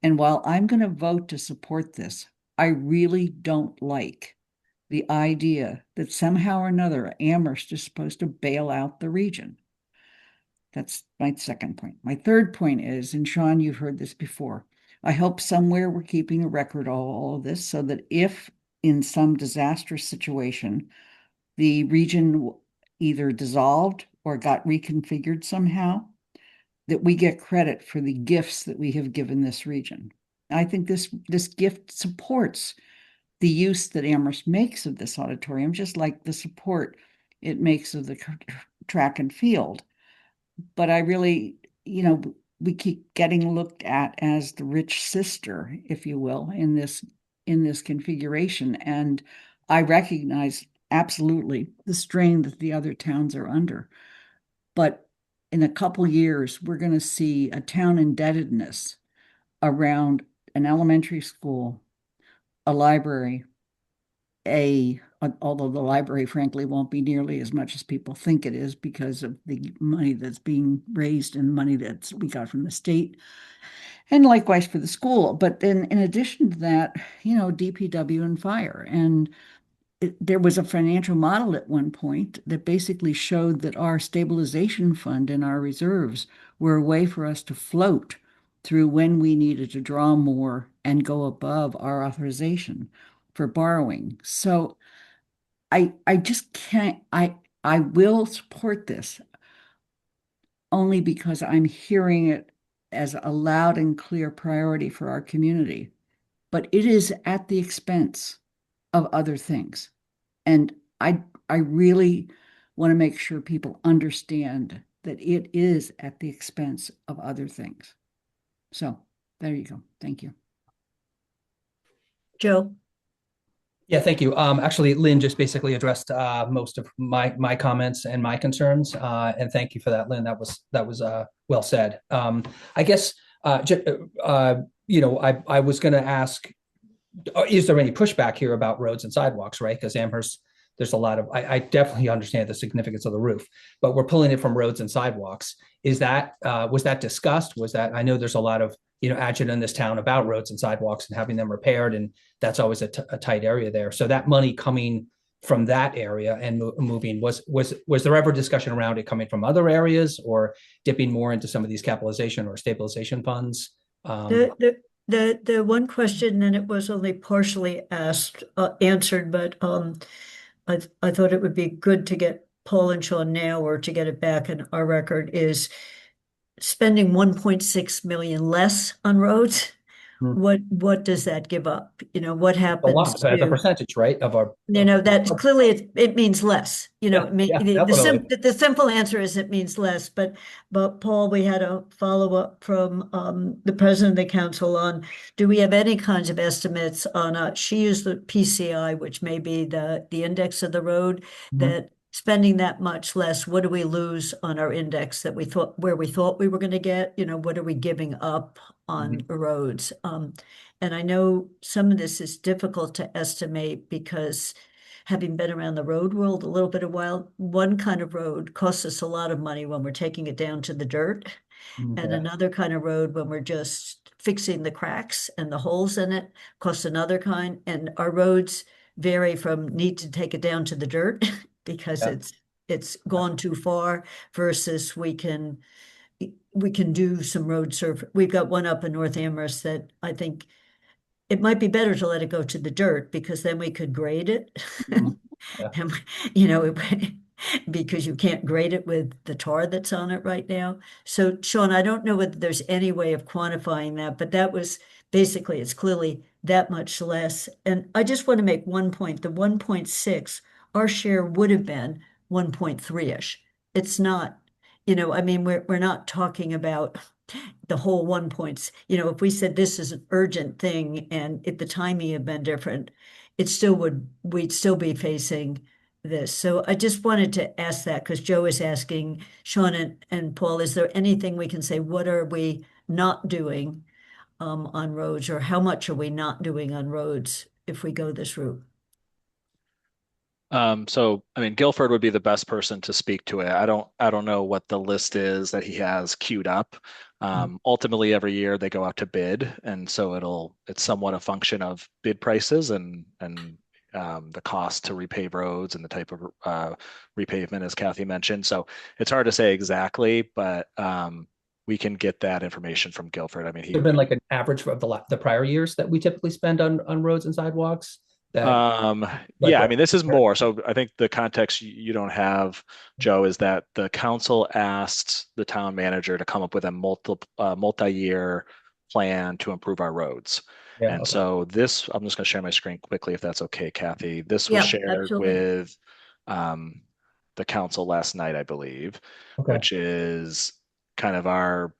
And while I'm going to vote to support this, I really don't like the idea that somehow or another Amherst is supposed to bail out the region. That's my second point. My third point is, and Sean, you've heard this before, I hope somewhere we're keeping a record of all of this so that if in some disastrous situation, the region either dissolved or got reconfigured somehow, that we get credit for the gifts that we have given this region. I think this gift supports the use that Amherst makes of this auditorium, just like the support it makes of the track and field. But I really, we keep getting looked at as the rich sister, if you will, in this configuration. And I recognize absolutely the strain that the other towns are under. But in a couple years, we're going to see a town indebtedness around an elementary school, a library, although the library, frankly, won't be nearly as much as people think it is because of the money that's being raised and money that we got from the state, and likewise for the school. But then in addition to that, DPW and fire. And there was a financial model at one point that basically showed that our stabilization fund and our reserves were a way for us to float through when we needed to draw more and go above our authorization for borrowing. So I just can't, I will support this only because I'm hearing it as a loud and clear priority for our community, but it is at the expense of other things. And I really want to make sure people understand that it is at the expense of other things. So there you go. Thank you. Joe. Yeah, thank you. Actually, Lynn just basically addressed most of my comments and my concerns, and thank you for that, Lynn. That was well said. I guess I was going to ask, is there any pushback here about roads and sidewalks, right? Because Amherst, there's a lot of, I definitely understand the significance of the roof, but we're pulling it from roads and sidewalks. Was that discussed? I know there's a lot of action in this town about roads and sidewalks and having them repaired, and that's always a tight area there. So that money coming from that area and moving, was there ever discussion around it coming from other areas or dipping more into some of these capitalization or stabilization funds? The one question, and it was only partially answered, but I thought it would be good to get Paul and Sean now, or to get it back in our record, is spending 1.6 million less on roads what does that give up? What A happens lot, as a to, percentage, right, of our. that clearly it means less, Yeah, yeah, definitely. the simple answer is it means less, but Paul, we had a follow-up from the president of the council on, do we have any kinds of estimates on, she used the PCI, which may be the index of the road, that spending that much less, what do we lose on our index that where we thought we were going to get, what are we giving up on roads? And I know some of this is difficult to estimate because having been around the road world a little bit of while, one kind of road costs us a lot of money when we're taking it down to the dirt. And another kind of road when we're just fixing the cracks and the holes in it costs another kind. And our roads vary from need to take it down to the dirt because Yeah. it's gone too far versus we can do some road surf. We've got one up in North Amherst that I think it might be better to let it go to the dirt because then we could grade it. Yeah. And, because you can't grade it with the tar that's on it right now. So Sean, I don't know whether there's any way of quantifying that, but that was basically, it's clearly that much less. And I just want to make one point, the 1.6, our share would have been 1.3-ish. It's not, I mean, we're not talking about the whole 1 points. If we said this is an urgent thing and if the timing had been different, we'd still be facing this. So I just wanted to ask that because Joe is asking, Sean and Paul, is there anything we can say, what are we not doing on roads, or how much are we not doing on roads if we go this route? So I mean, Guilford would be the best person to speak to it. I don't know what the list is that he has queued up. Ultimately, every year they go out to bid, and so it's somewhat a function of bid prices and the cost to repave roads and the type of repavement, as Kathy mentioned. So it's hard to say exactly, but we can get that information from Guilford. I mean, There've been like an average of the prior years that we typically spend on roads and sidewalks. Yeah, I mean, this is more. So I think the context you don't have, Joe, is that the council asked the town manager to come up with a multi-year plan to improve our roads. Yeah, And okay. so this, I'm just going to share my screen quickly, if that's okay, Kathy. This was Yeah, shared absolutely. with the council last night, I believe, Okay. which is kind of our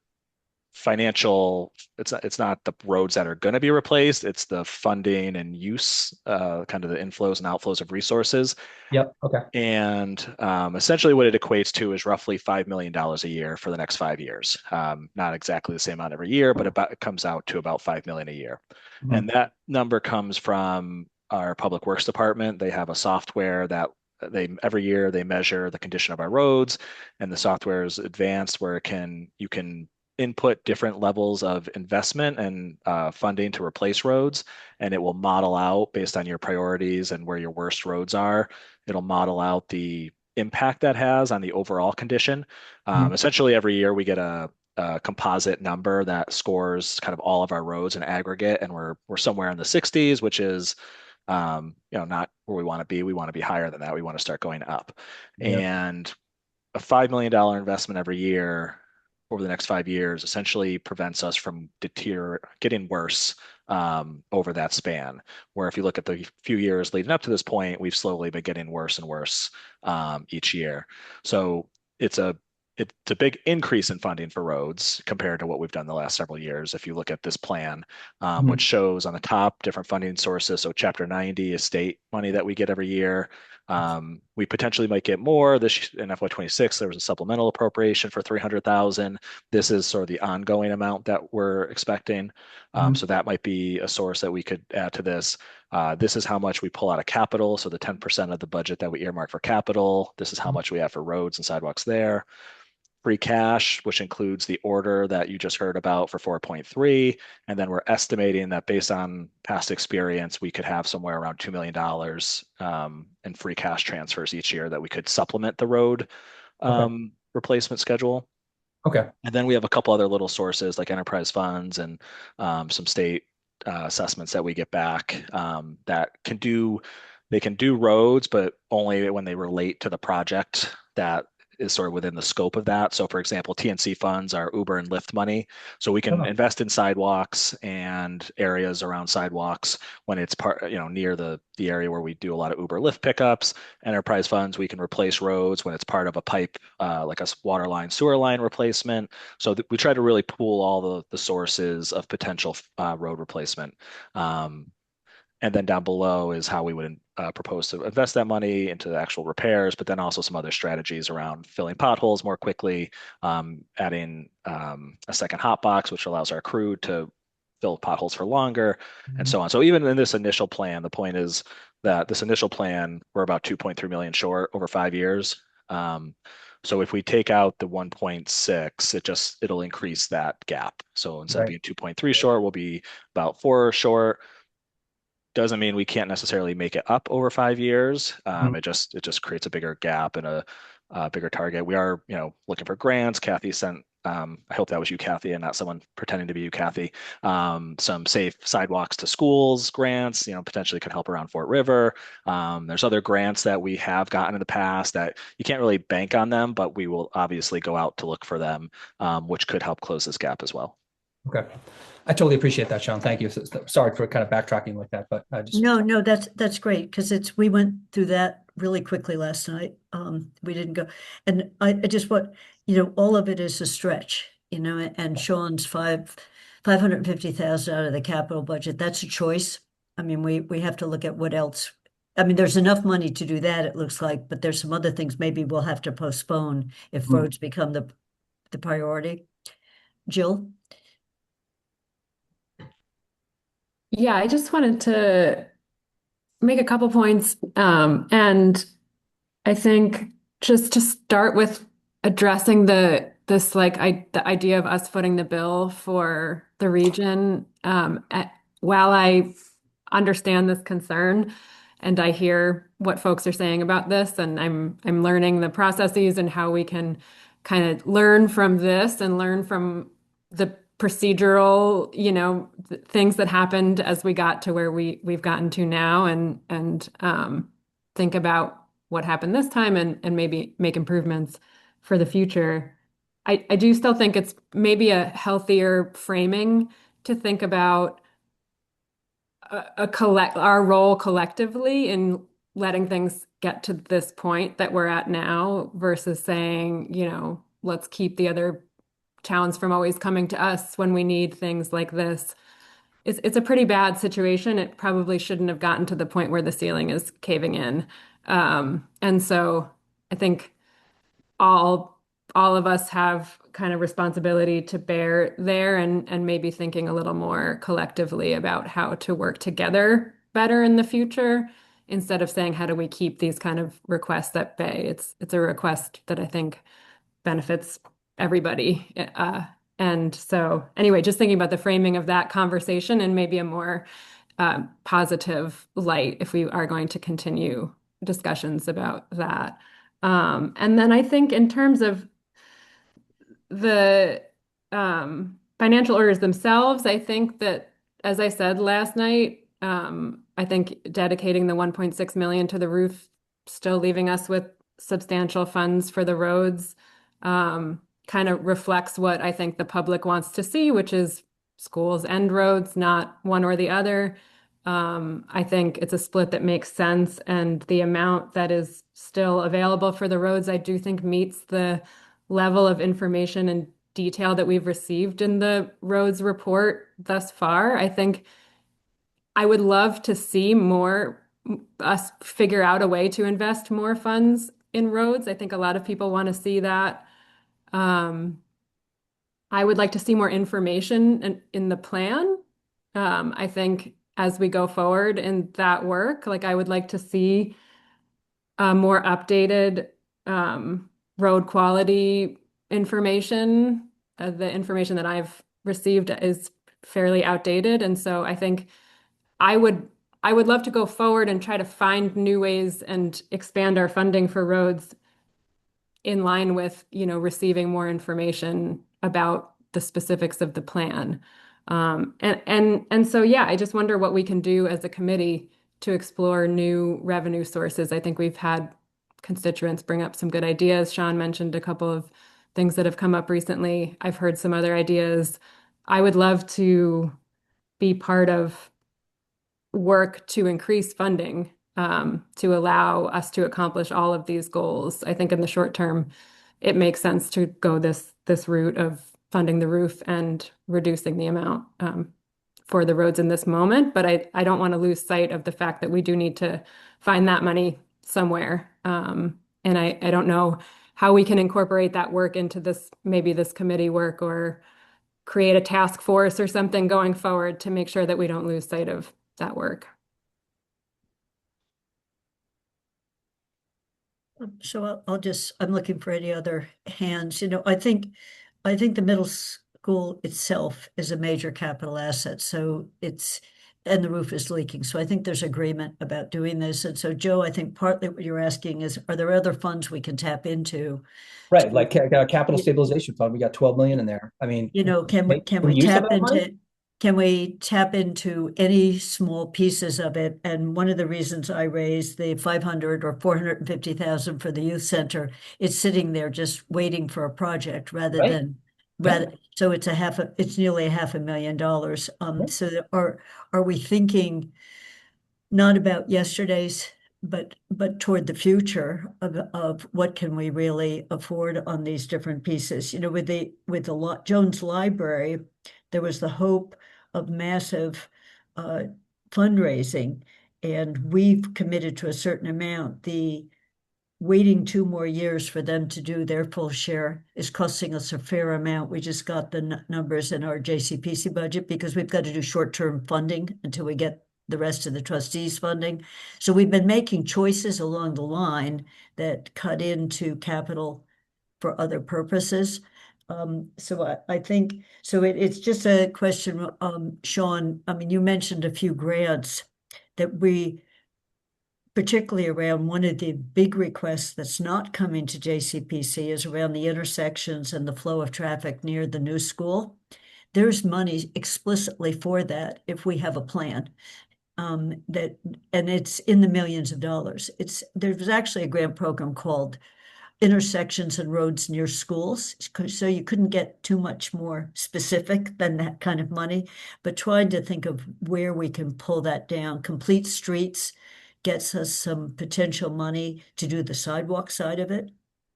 financial, it's not the roads that are going to be replaced, it's the funding and use, kind of the inflows and outflows of resources. Yep. Okay. And essentially what it equates to is roughly $5 million a year for the next 5 years. Not exactly the same amount every year, but it comes out to about 5 million a year. And that number comes from our public works department. They have a software that every year they measure the condition of our roads, and the software is advanced where you can input different levels of investment and funding to replace roads, and it will model out based on your priorities and where your worst roads are. It'll model out the impact that has on the overall condition. Essentially, every year we get a composite number that scores kind of all of our roads in aggregate, and we're somewhere in the 60s, which is not where we want to be. We want to be higher than that. We want to start going up. Yeah. And a $5 million investment every year over the next 5 years essentially prevents us from getting worse over that span. Where if you look at the few years leading up to this point, we've slowly been getting worse and worse each year. So it's a big increase in funding for roads compared to what we've done the last several years. If you look at this plan, which shows on the top different funding sources. So Chapter 90 is state money that we get every year. We potentially might get more this in FY26. There was a supplemental appropriation for 300,000. This is sort of the ongoing amount that we're expecting. So that might be a source that we could add to this. This is how much we pull out of capital. So the 10% of the budget that we earmark for capital, this is how much we have for roads and sidewalks there. Free cash, which includes the order that you just heard about for 4.3. And then we're estimating that based on past experience, we could have somewhere around $2 million in free cash transfers each year that we could supplement the road replacement schedule. Okay. And then we have a couple other little sources like enterprise funds and some state assessments that we get back that they can do roads, but only when they relate to the project that is sort of within the scope of that. So, for example, TNC funds are Uber and Lyft money. So we can Oh. invest in sidewalks and areas around sidewalks when it's near the area where we do a lot of Uber Lyft pickups. Enterprise funds, we can replace roads when it's part of a pipe, like a water line, sewer line replacement. So we try to really pool all the sources of potential road replacement. And then down below is how we would propose to invest that money into the actual repairs, but then also some other strategies around filling potholes more quickly, adding a second hot box, which allows our crew to fill potholes for longer, and so on. So even in this initial plan, the point is that this initial plan, we're about 2.3 million short over 5 years. So if we take out the 1.6, it'll increase that gap. So instead of being 2.3 short, we'll be about 4 short. Doesn't mean we can't necessarily make it up over 5 years. It just creates a bigger gap and a bigger target. We are, looking for grants. Kathy sent, I hope that was you, Kathy, and not someone pretending to be you, Kathy. Some safe sidewalks to schools grants, potentially could help around Fort River. There's other grants that we have gotten in the past that you can't really bank on them, but we will obviously go out to look for them, which could help close this gap as well. Okay. I totally appreciate that, Sean. Thank you. Sorry for kind of backtracking like that, but I just No, that's great because we went through that really quickly last night. We didn't go, and I just all of it is a stretch, and Sean's 550,000 out of the capital budget. That's a choice. I mean, we have to look at what else. I mean, there's enough money to do that, it looks like, but there's some other things maybe we'll have to postpone if roads become the priority. Jill? Yeah, I just wanted to make a couple points. And I think just to start with addressing the idea of us footing the bill for the region. While I understand this concern and I hear what folks are saying about this, and I'm learning the processes and how we can kind of learn from this and learn from the procedural, things that happened as we got to where we've gotten to now, and think about what happened this time and maybe make improvements for the future. I do still think it's maybe a healthier framing to think about our role collectively in letting things get to this point that we're at now versus saying, let's keep the other towns from always coming to us when we need things like this. It's a pretty bad situation. It probably shouldn't have gotten to the point where the ceiling is caving in. And so I think all of us have kind of responsibility to bear there, and maybe thinking a little more collectively about how to work together better in the future instead of saying, how do we keep these kind of requests at bay? It's a request that I think benefits everybody. And so anyway, just thinking about the framing of that conversation and maybe a more positive light if we are going to continue discussions about that. And then I think in terms of the financial orders themselves, I think that, as I said last night, I think dedicating the 1.6 million to the roof, still leaving us with substantial funds for the roads, kind of reflects what I think the public wants to see, which is schools and roads, not one or the other. I think it's a split that makes sense, and the amount that is still available for the roads, I do think meets the level of information and detail that we've received in the roads report thus far. I think I would love to see us figure out a way to invest more funds in roads. I think a lot of people want to see that. I would like to see more information in the plan. I think as we go forward in that work, I would like to see more updated road quality information. The information that I've received is fairly outdated, and so I think I would love to go forward and try to find new ways and expand our funding for roads in line with, receiving more information about the specifics of the plan. And so, yeah, I just wonder what we can do as a committee to explore new revenue sources. I think we've had constituents bring up some good ideas. Sean mentioned a couple of things that have come up recently. I've heard some other ideas. I would love to be part of work to increase funding to allow us to accomplish all of these goals. I think in the short term, it makes sense to go this route of funding the roof and reducing the amount for the roads in this moment. But I don't want to lose sight of the fact that we do need to find that money somewhere. And I don't know how we can incorporate that work into maybe this committee work, or create a task force or something going forward to make sure that we don't lose sight of that work. So I'm looking for any other hands. I think the middle school itself is a major capital asset. So and the roof is leaking. So I think there's agreement about doing this. And so, Joe, I think partly what you're asking is, are there other funds we can tap into? Right, like capital stabilization fund, we got 12 million in there. I mean, can we use some tap of that money? into can we tap into any small pieces of it? And one of the reasons I raised the 500 or 450,000 for the youth center, it's sitting there just waiting for a project rather Right. than Yeah. so it's nearly $500,000. Yeah. So are we thinking not about yesterday's, but toward the future of what can we really afford on these different pieces? With the Jones Library, there was the hope of massive fundraising, and we've committed to a certain amount. The waiting 2 more years for them to do their full share is costing us a fair amount. We just got the numbers in our JCPC budget because we've got to do short-term funding until we get the rest of the trustees funding. So we've been making choices along the line that cut into capital for other purposes. So I think, so it's just a question, Sean, I mean, you mentioned a few grants that particularly around one of the big requests that's not coming to JCPC is around the intersections and the flow of traffic near the new school. There's money explicitly for that if we have a plan. And it's in the millions of dollars. There's actually a grant program called Intersections and Roads Near Schools. So you couldn't get too much more specific than that kind of money, but trying to think of where we can pull that down. Complete Streets gets us some potential money to do the sidewalk side of it,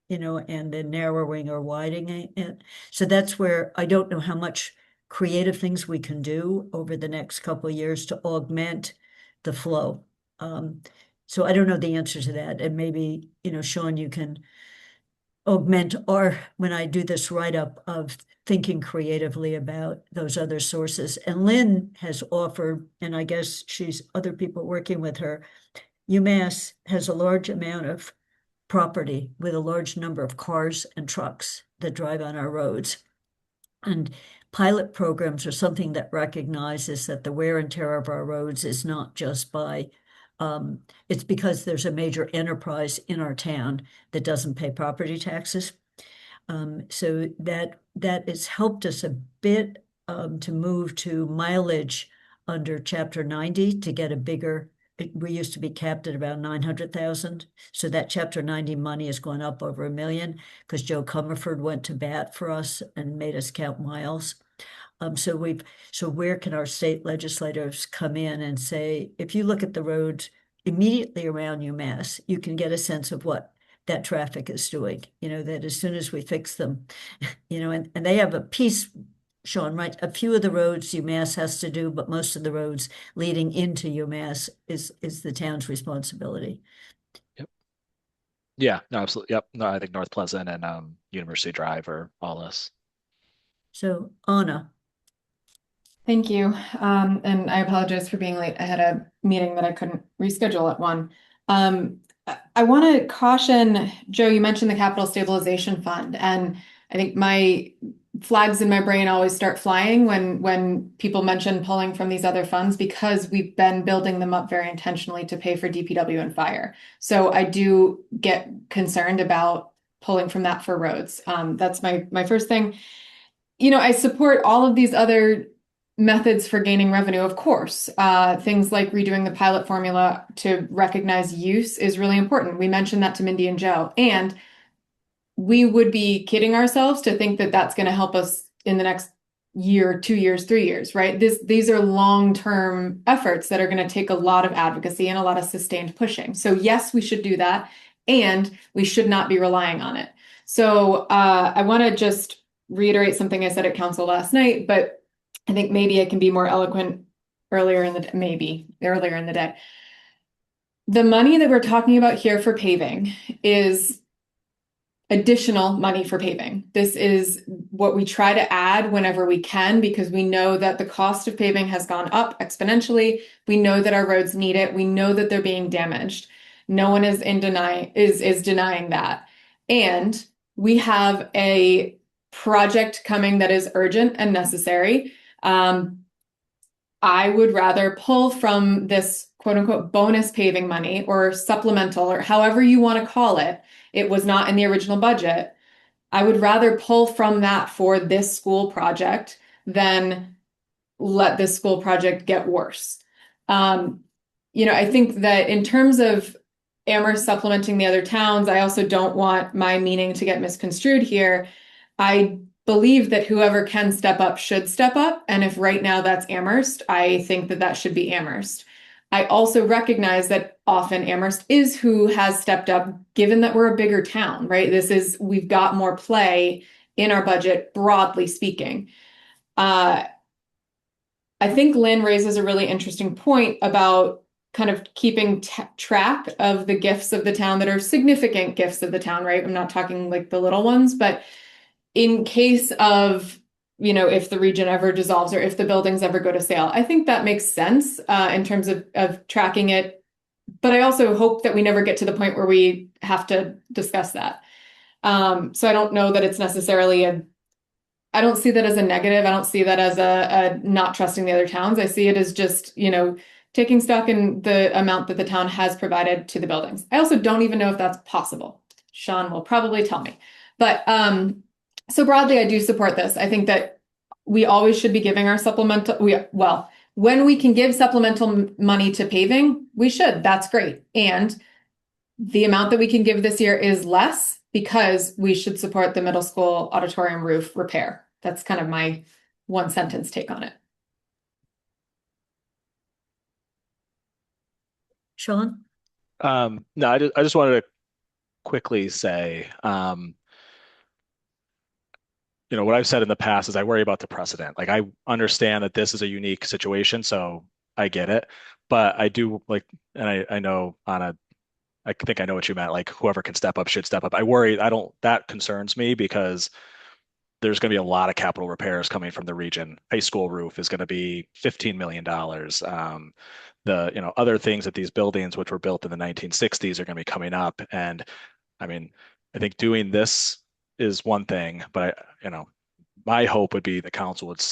and then narrowing or widening it. So that's where I don't know how much creative things we can do over the next couple of years to augment the flow. So I don't know the answer to that. And maybe, Sean, you can augment, or when I do this write-up, of thinking creatively about those other sources. And Lynn has offered, and I guess other people working with her, UMass has a large amount of property with a large number of cars and trucks that drive on our roads. And pilot programs are something that recognizes that the wear and tear of our roads is not just by, it's because there's a major enterprise in our town that doesn't pay property taxes. So that has helped us a bit to move to mileage under Chapter 90 to get a bigger. We used to be capped at about 900,000. So that Chapter 90 money has gone up over $1 million because Joe Comerford went to bat for us and made us count miles. So where can our state legislators come in and say, if you look at the roads immediately around UMass, you can get a sense of what that traffic is doing, that as soon as we fix them, and they have a piece, Sean, right? A few of the roads UMass has to do, but most of the roads leading into UMass is the town's responsibility. Yep. Yeah, no, absolutely. Yep. No, I think North Pleasant and University Drive are all us. So Anna. Thank you. And I apologize for being late. I had a meeting that I couldn't reschedule at 1. I want to caution, Joe, you mentioned the Capital Stabilization Fund, and I think my flags in my brain always start flying when people mention pulling from these other funds, because we've been building them up very intentionally to pay for DPW and fire. So I do get concerned about pulling from that for roads. That's my first thing. I support all of these other methods for gaining revenue, of course. Things like redoing the pilot formula to recognize use is really important. We mentioned that to Mindy and Joe, and we would be kidding ourselves to think that that's going to help us in the next year, 2 years, 3 years, right? These are long-term efforts that are going to take a lot of advocacy and a lot of sustained pushing. So yes, we should do that, and we should not be relying on it. So I want to just reiterate something I said at council last night, but I think maybe I can be more eloquent earlier in the day. The money that we're talking about here for paving is additional money for paving. This is what we try to add whenever we can, because we know that the cost of paving has gone up exponentially. We know that our roads need it. We know that they're being damaged. No one is denying that. And we have a project coming that is urgent and necessary. I would rather pull from this quote unquote bonus paving money or supplemental or however you want to call it. It was not in the original budget. I would rather pull from that for this school project than let this school project get worse. I think that in terms of Amherst supplementing the other towns, I also don't want my meaning to get misconstrued here. I believe that whoever can step up should step up. And if right now that's Amherst, I think that that should be Amherst. I also recognize that often Amherst is who has stepped up, given that we're a bigger town, right? We've got more play in our budget, broadly speaking. I think Lynn raises a really interesting point about kind of keeping track of the gifts of the town that are significant gifts of the town, right? I'm not talking like the little ones, but in case of, if the region ever dissolves or if the buildings ever go to sale, I think that makes sense in terms of tracking it. But I also hope that we never get to the point where we have to discuss that. So I don't know that it's necessarily I don't see that as a negative. I don't see that as a not trusting the other towns. I see it as just, taking stock in the amount that the town has provided to the buildings. I also don't even know if that's possible. Sean will probably tell me. But so broadly, I do support this. I think that we always should be giving our supplemental, when we can give supplemental money to paving, we should. That's great. And the amount that we can give this year is less because we should support the middle school auditorium roof repair. That's kind of my one sentence take on it. Sean? No, I just wanted to quickly say, what I've said in the past is I worry about the precedent. Like I understand that this is a unique situation, so I get it. But I do and I know I think I know what you meant. Like whoever can step up should step up. That concerns me because there's going to be a lot of capital repairs coming from the region. High school roof is going to be $15 million. The other things at these buildings, which were built in the 1960s, are going to be coming up. And I mean, I think doing this is one thing, but my hope would be the council would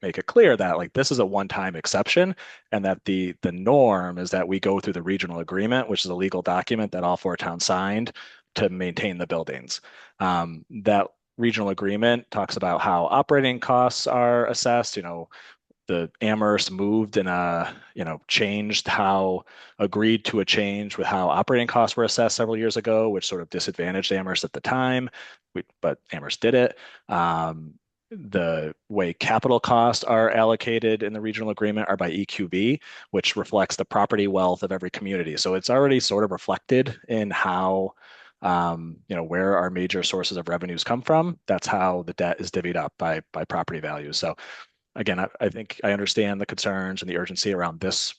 make it clear that this is a one-time exception, and that the norm is that we go through the regional agreement, which is a legal document that all 4 towns signed to maintain the buildings. That regional agreement talks about how operating costs are assessed. The Amherst moved and agreed to a change with how operating costs were assessed several years ago, which sort of disadvantaged Amherst at the time, but Amherst did it. The way capital costs are allocated in the regional agreement are by EQB, which reflects the property wealth of every community. So it's already sort of reflected in how where our major sources of revenues come from. That's how the debt is divvied up by property values. So again, I think I understand the concerns and the urgency around this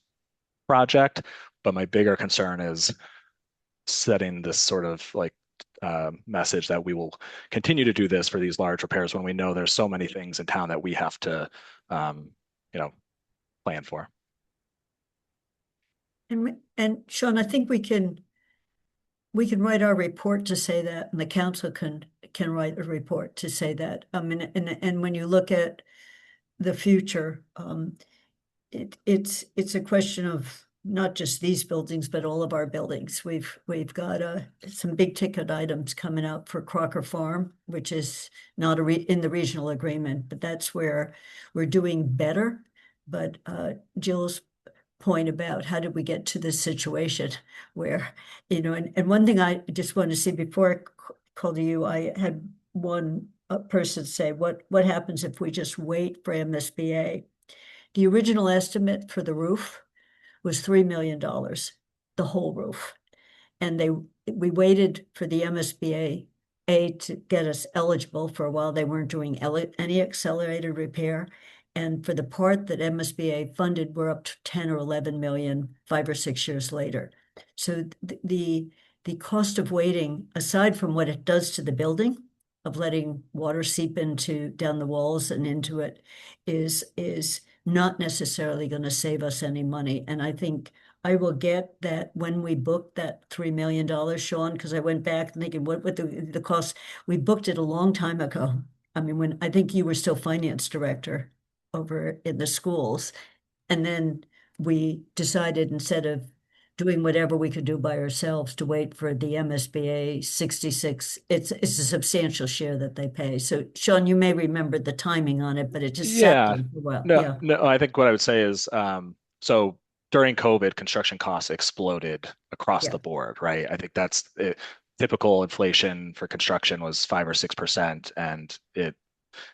project, but my bigger concern is setting this sort of message that we will continue to do this for these large repairs when we know there's so many things in town that we have to, plan for. And Sean, I think we can write our report to say that, and the council can write a report to say that. And when you look at the future, it's a question of not just these buildings, but all of our buildings. We've got some big ticket items coming up for Crocker Farm, which is not in the regional agreement, but that's where we're doing better. But Jill's point about how did we get to this situation where, and one thing I just want to see before I call to you, I had one person say, what happens if we just wait for MSBA? The original estimate for the roof was $3 million, the whole roof. And we waited for the MSBA to get us eligible for a while. They weren't doing any accelerated repair. And for the part that MSBA funded, we're up to 10 or 11 million 5 or 6 years later. So the cost of waiting, aside from what it does to the building, of letting water seep down the walls and into it, is not necessarily going to save us any money. And I think I will get that when we booked that $3 million, Sean, because I went back thinking what the cost. We booked it a long time ago. I mean, when I think you were still finance director over in the schools. And then we decided, instead of doing whatever we could do by ourselves, to wait for the MSBA 66. It's a substantial share that they pay. So Sean, you may remember the timing on it, but it just sat Yeah. there for a while. No, Yeah. no, I think what I would say is, so during COVID, construction costs exploded across Yeah. the board, right? I think that's it. Typical inflation for construction was 5 or 6%, and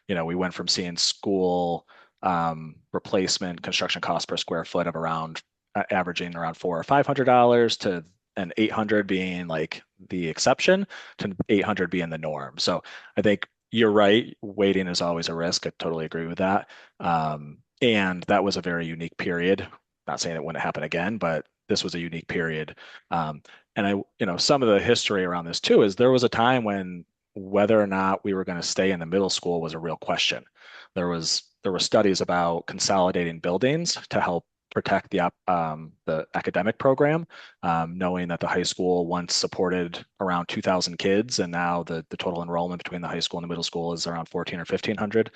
we went from seeing school replacement construction cost per square foot of around averaging around $400 or $500 to an 800 being like the exception to 800 being the norm. So I think you're right. Waiting is always a risk. I totally agree with that. And that was a very unique period. Not saying it wouldn't happen again, but this was a unique period. And some of the history around this too is there was a time when whether or not we were going to stay in the middle school was a real question. There were studies about consolidating buildings to help protect the academic program, knowing that the high school once supported around 2,000 kids, and now the total enrollment between the high school and the middle school is around 14 or 1,500.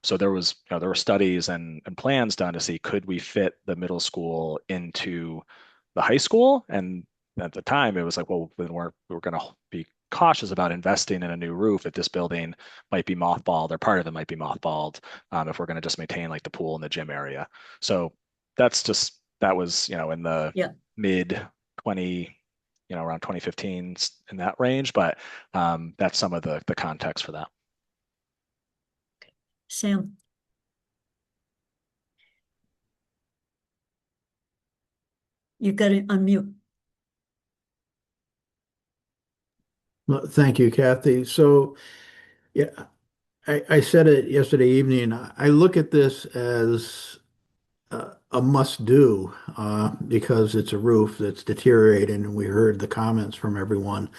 So there were studies and plans done to see, could we fit the middle school into the high school? And at the time, it was like, well, then we're going to be cautious about investing in a new roof if this building might be mothballed, or part of it might be mothballed, if we're going to just maintain like the pool and the gym area. So that was in the mid 20, around 2015 in that range. But that's some of the context for that. Sam. You've got to unmute. Well, thank you, Kathy. So, yeah, I said it yesterday evening. I look at this as a must do because it's a roof that's deteriorating, and we heard the comments from everyone.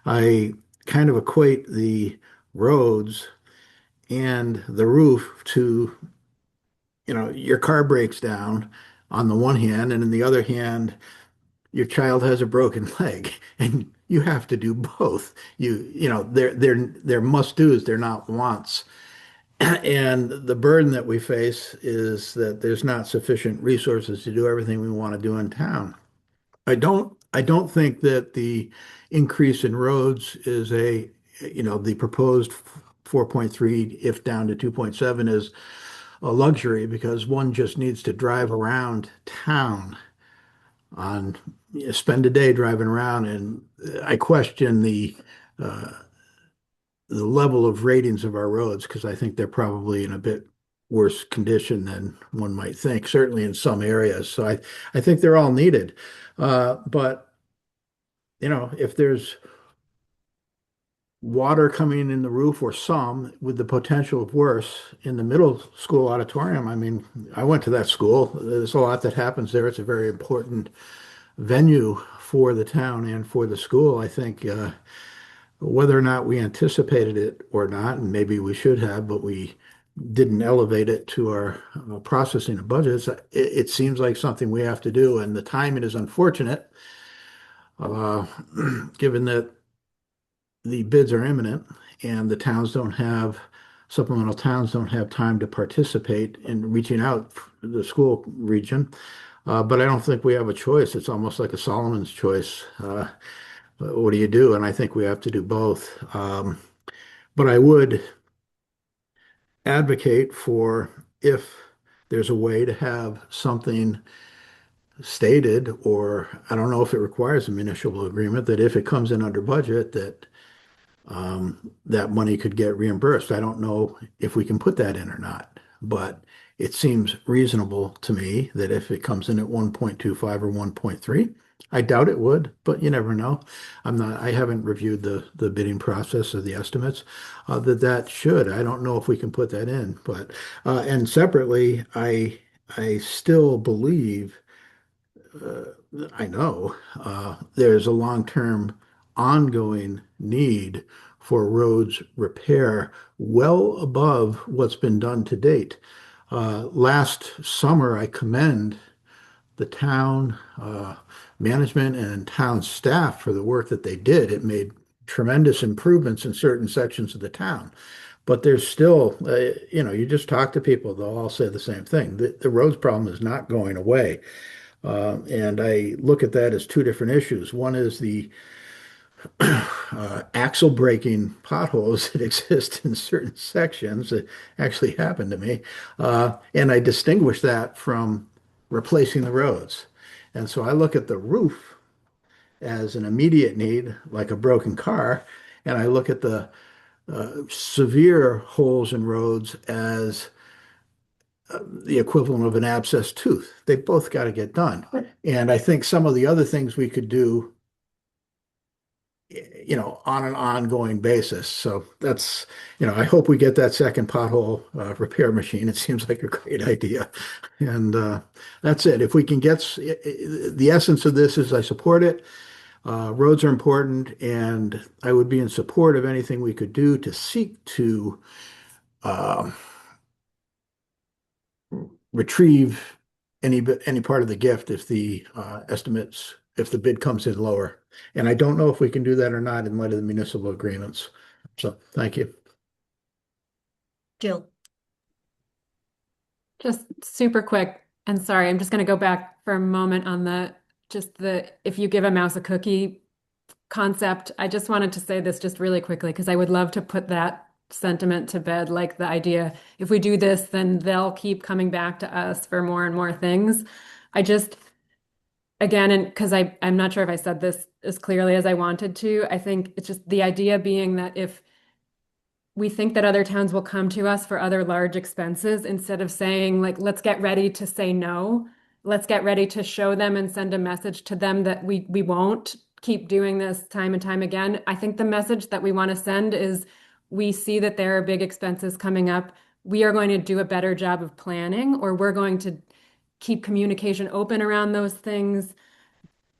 I kind of equate the roads and the roof to, your car breaks down on the one hand, and on the other hand, your child has a broken leg, and you have to do both. They're must do's, they're not wants. And the burden that we face is that there's not sufficient resources to do everything we want to do in town. I don't think that the increase in roads is the proposed 4.3, if down to 2.7, is a luxury, because one just needs to drive around town spend a day driving around, and I question uh, the level of ratings of our roads, because I think they're probably in a bit worse condition than one might think, certainly in some areas. So I think they're all needed. But if there's water coming in the roof, or some, with the potential of worse in the middle school auditorium, I mean, I went to that school. There's a lot that happens there. It's a very important venue for the town and for the school. I think whether or not we anticipated it or not, and maybe we should have, but we didn't elevate it to our processing of budgets. It seems like something we have to do, and the timing is unfortunate, uh, given that the bids are imminent and supplemental towns don't have time to participate in reaching out to the school region. But I don't think we have a choice. It's almost like a Solomon's choice. What do you do? And I think we have to do both. But I would advocate for, if there's a way to have something stated, or I don't know if it requires a municipal agreement, that if it comes in under budget, that that money could get reimbursed. I don't know if we can put that in or not, but it seems reasonable to me that if it comes in at 1.25 or 1.3, I doubt it would, but you never know. I haven't reviewed the bidding process or the estimates, that should. I don't know if we can put that in, but and separately, I still believe, uh, I know, there's a long-term ongoing need for roads repair well above what's been done to date. Last summer, I commend the town management and town staff for the work that they did. It made tremendous improvements in certain sections of the town. But there's still, you just talk to people, they'll all say the same thing. The roads problem is not going away. And I look at that as two different issues. One is the axle breaking potholes that exist in certain sections that actually happened to me. And I distinguish that from replacing the roads. And so I look at the roof as an immediate need, like a broken car, and I look at the severe holes in roads as the equivalent of an abscessed tooth. They both got to get done. And I think some of the other things we could do, on an ongoing basis. So that's, I hope we get that second pothole repair machine. It seems like a great idea. And that's it. If we can get, the essence of this is I support it. Roads are important, and I would be in support of anything we could do to seek to uh, retrieve any part of the gift if the estimates, if the bid comes in lower. And I don't know if we can do that or not in light of the municipal agreements. So thank you. Jill. Just super quick, and sorry, I'm just going to go back for a moment on the if you give a mouse a cookie concept. I just wanted to say this just really quickly because I would love to put that sentiment to bed, like the idea, if we do this, then they'll keep coming back to us for more and more things. I just, again, and because I'm not sure if I said this as clearly as I wanted to, I think it's just the idea being that if we think that other towns will come to us for other large expenses, instead of saying, like, let's get ready to say no. Let's get ready to show them and send a message to them that we won't keep doing this time and time again. I think the message that we want to send is, we see that there are big expenses coming up. We are going to do a better job of planning, or we're going to keep communication open around those things,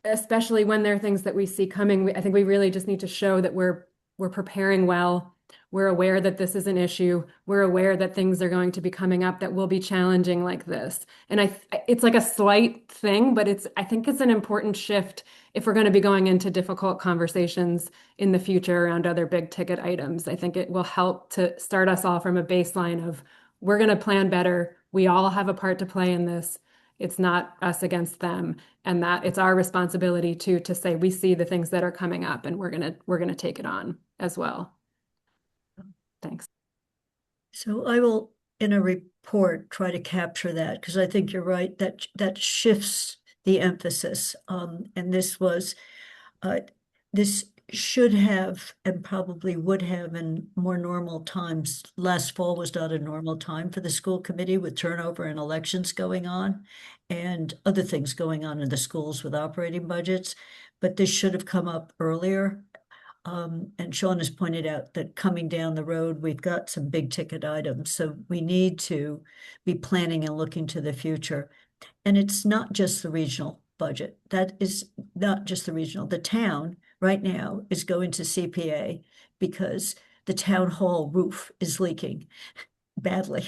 especially when there are things that we see coming. I think we really just need to show that we're preparing well. We're aware that this is an issue. We're aware that things are going to be coming up that will be challenging like this. And it's like a slight thing, but I think it's an important shift if we're going to be going into difficult conversations in the future around other big ticket items. I think it will help to start us all from a baseline of, we're going to plan better. We all have a part to play in this. It's not us against them, and that it's our responsibility to say, we see the things that are coming up and we're gonna take it on as well. Thanks. So I will, in a report, try to capture that, because I think you're right, that shifts the emphasis. And this should have, and probably would have in more normal times. Last fall was not a normal time for the school committee, with turnover and elections going on and other things going on in the schools with operating budgets. But this should have come up earlier. And Sean has pointed out that coming down the road, we've got some big ticket items. So we need to be planning and looking to the future. And it's not just the regional budget. That is not just the regional. The town right now is going to CPA because the town hall roof is leaking badly.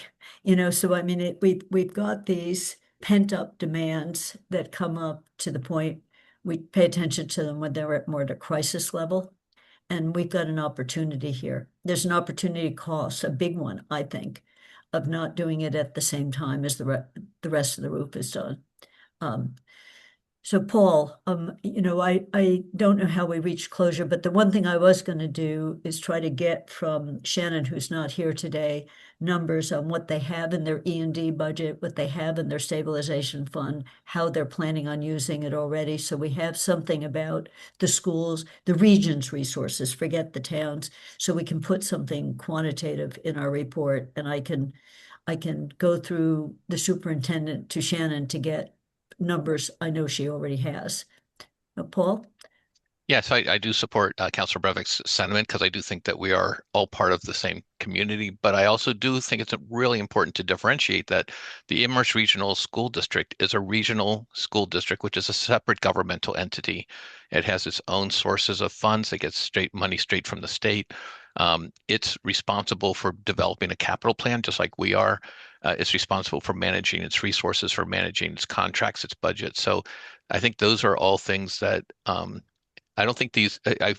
So I mean, we've got these pent up demands that come up to the point we pay attention to them when they're at more at a crisis level. And we've got an opportunity here. There's an opportunity cost, a big one, I think, of not doing it at the same time as the rest of the roof is done. So Paul, I don't know how we reached closure, but the one thing I was going to do is try to get from Shannon, who's not here today, numbers on what they have in their E&D budget, what they have in their stabilization fund, how they're planning on using it already. So we have something about the schools, the region's resources, forget the towns, so we can put something quantitative in our report, and I can go through the superintendent to Shannon to get numbers I know she already has. Paul? Yes, I do support Councilor Brevik's sentiment because I do think that we are all part of the same community. But I also do think it's really important to differentiate that the Amherst Regional School District is a regional school district, which is a separate governmental entity. It has its own sources of funds. It gets money straight from the state. It's responsible for developing a capital plan, just like we are. It's responsible for managing its resources, for managing its contracts, its budget. So I think those are all things that I don't think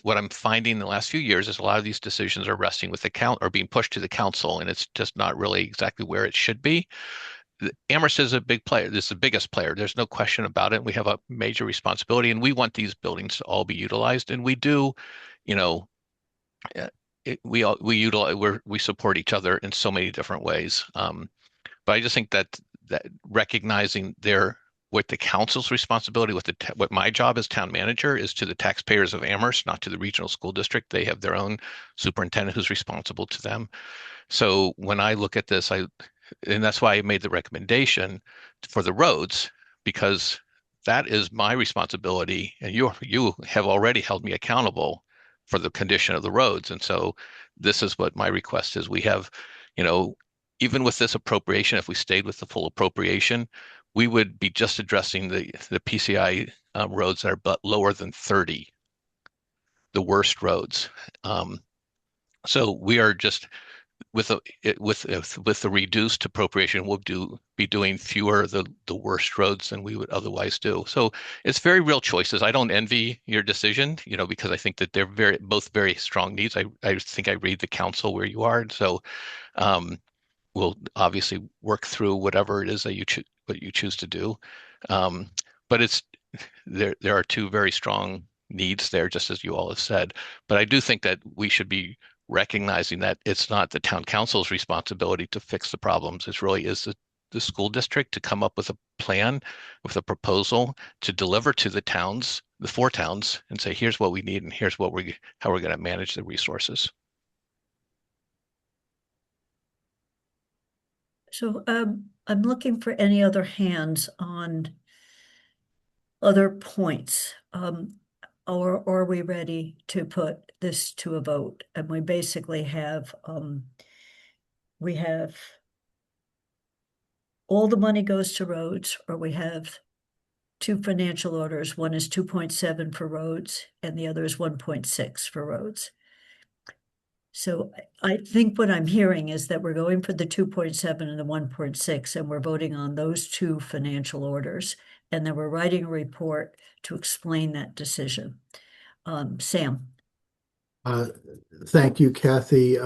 what I'm finding in the last few years is a lot of these decisions are resting with the count or being pushed to the council, and it's just not really exactly where it should be. Amherst is a big player. This is the biggest player. There's no question about it. We have a major responsibility, and we want these buildings to all be utilized, and we do, you know, we support each other in so many different ways. But I just think that recognizing what the council's responsibility, what my job as town manager is to the taxpayers of Amherst, not to the regional school district. They have their own superintendent who's responsible to them. So when I look at this, and that's why I made the recommendation for the roads, because that is my responsibility, and you have already held me accountable for the condition of the roads. And so this is what my request is. We have, even with this appropriation, if we stayed with the full appropriation, we would be just addressing the PCI roads that are but lower than 30, the worst roads. So we are just with the reduced appropriation, we'll be doing fewer of the worst roads than we would otherwise do. So it's very real choices. I don't envy your decision, because I think that they're both very strong needs. I think I read the council where you are, and so we'll obviously work through whatever it is that what you choose to do. But there are two very strong needs there, just as you all have said. But I do think that we should be recognizing that it's not the town council's responsibility to fix the problems. It really is the school district to come up with a plan, with a proposal to deliver to the towns, the 4 towns, and say, here's what we need and here's how we're going to manage the resources. So I'm looking for any other hands on other points. Or are we ready to put this to a vote? And we basically have all the money goes to roads, or we have 2 financial orders. One is 2.7 for roads and the other is 1.6 for roads. So I think what I'm hearing is that we're going for the 2.7 and the 1.6, and we're voting on those 2 financial orders. And then we're writing a report to explain that decision. Sam. Thank you, Kathy.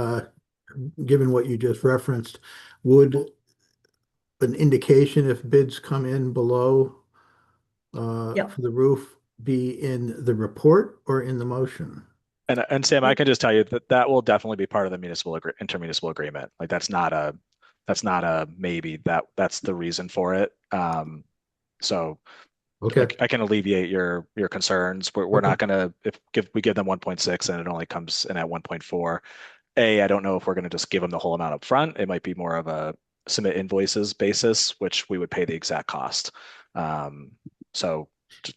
Given what you just referenced, would an indication if bids come in below Yep. for the roof be in the report or in the motion? And Sam, I can just tell you that will definitely be part of the intermunicipal agreement. Like that's not a maybe, that's the reason for it. So Okay. I can alleviate your concerns. We're not gonna, if we give them 1.6 and it only comes in at 1.4. I don't know if we're gonna just give them the whole amount up front. It might be more of a submit invoices basis, which we would pay the exact cost. So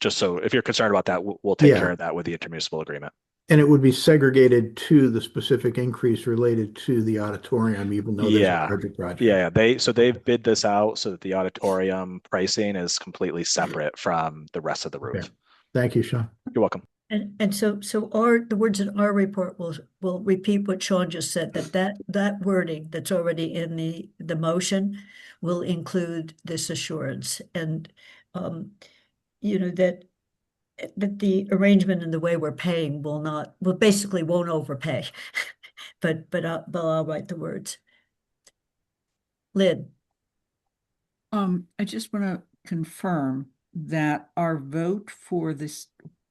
just so if you're concerned about that, we'll take care of that with the intermunicipal agreement. And it would be segregated to the specific increase related to the auditorium, even though there's a larger project. Yeah, they've bid this out so that the auditorium pricing is completely separate from the rest of the roof. Okay. Thank you, Sean. You're welcome. And so the words in our report will repeat what Sean just said, that wording that's already in the motion will include this assurance, and that the arrangement and the way we're paying will basically won't overpay. but I'll write the words. Lynn. I just want to confirm that our vote for this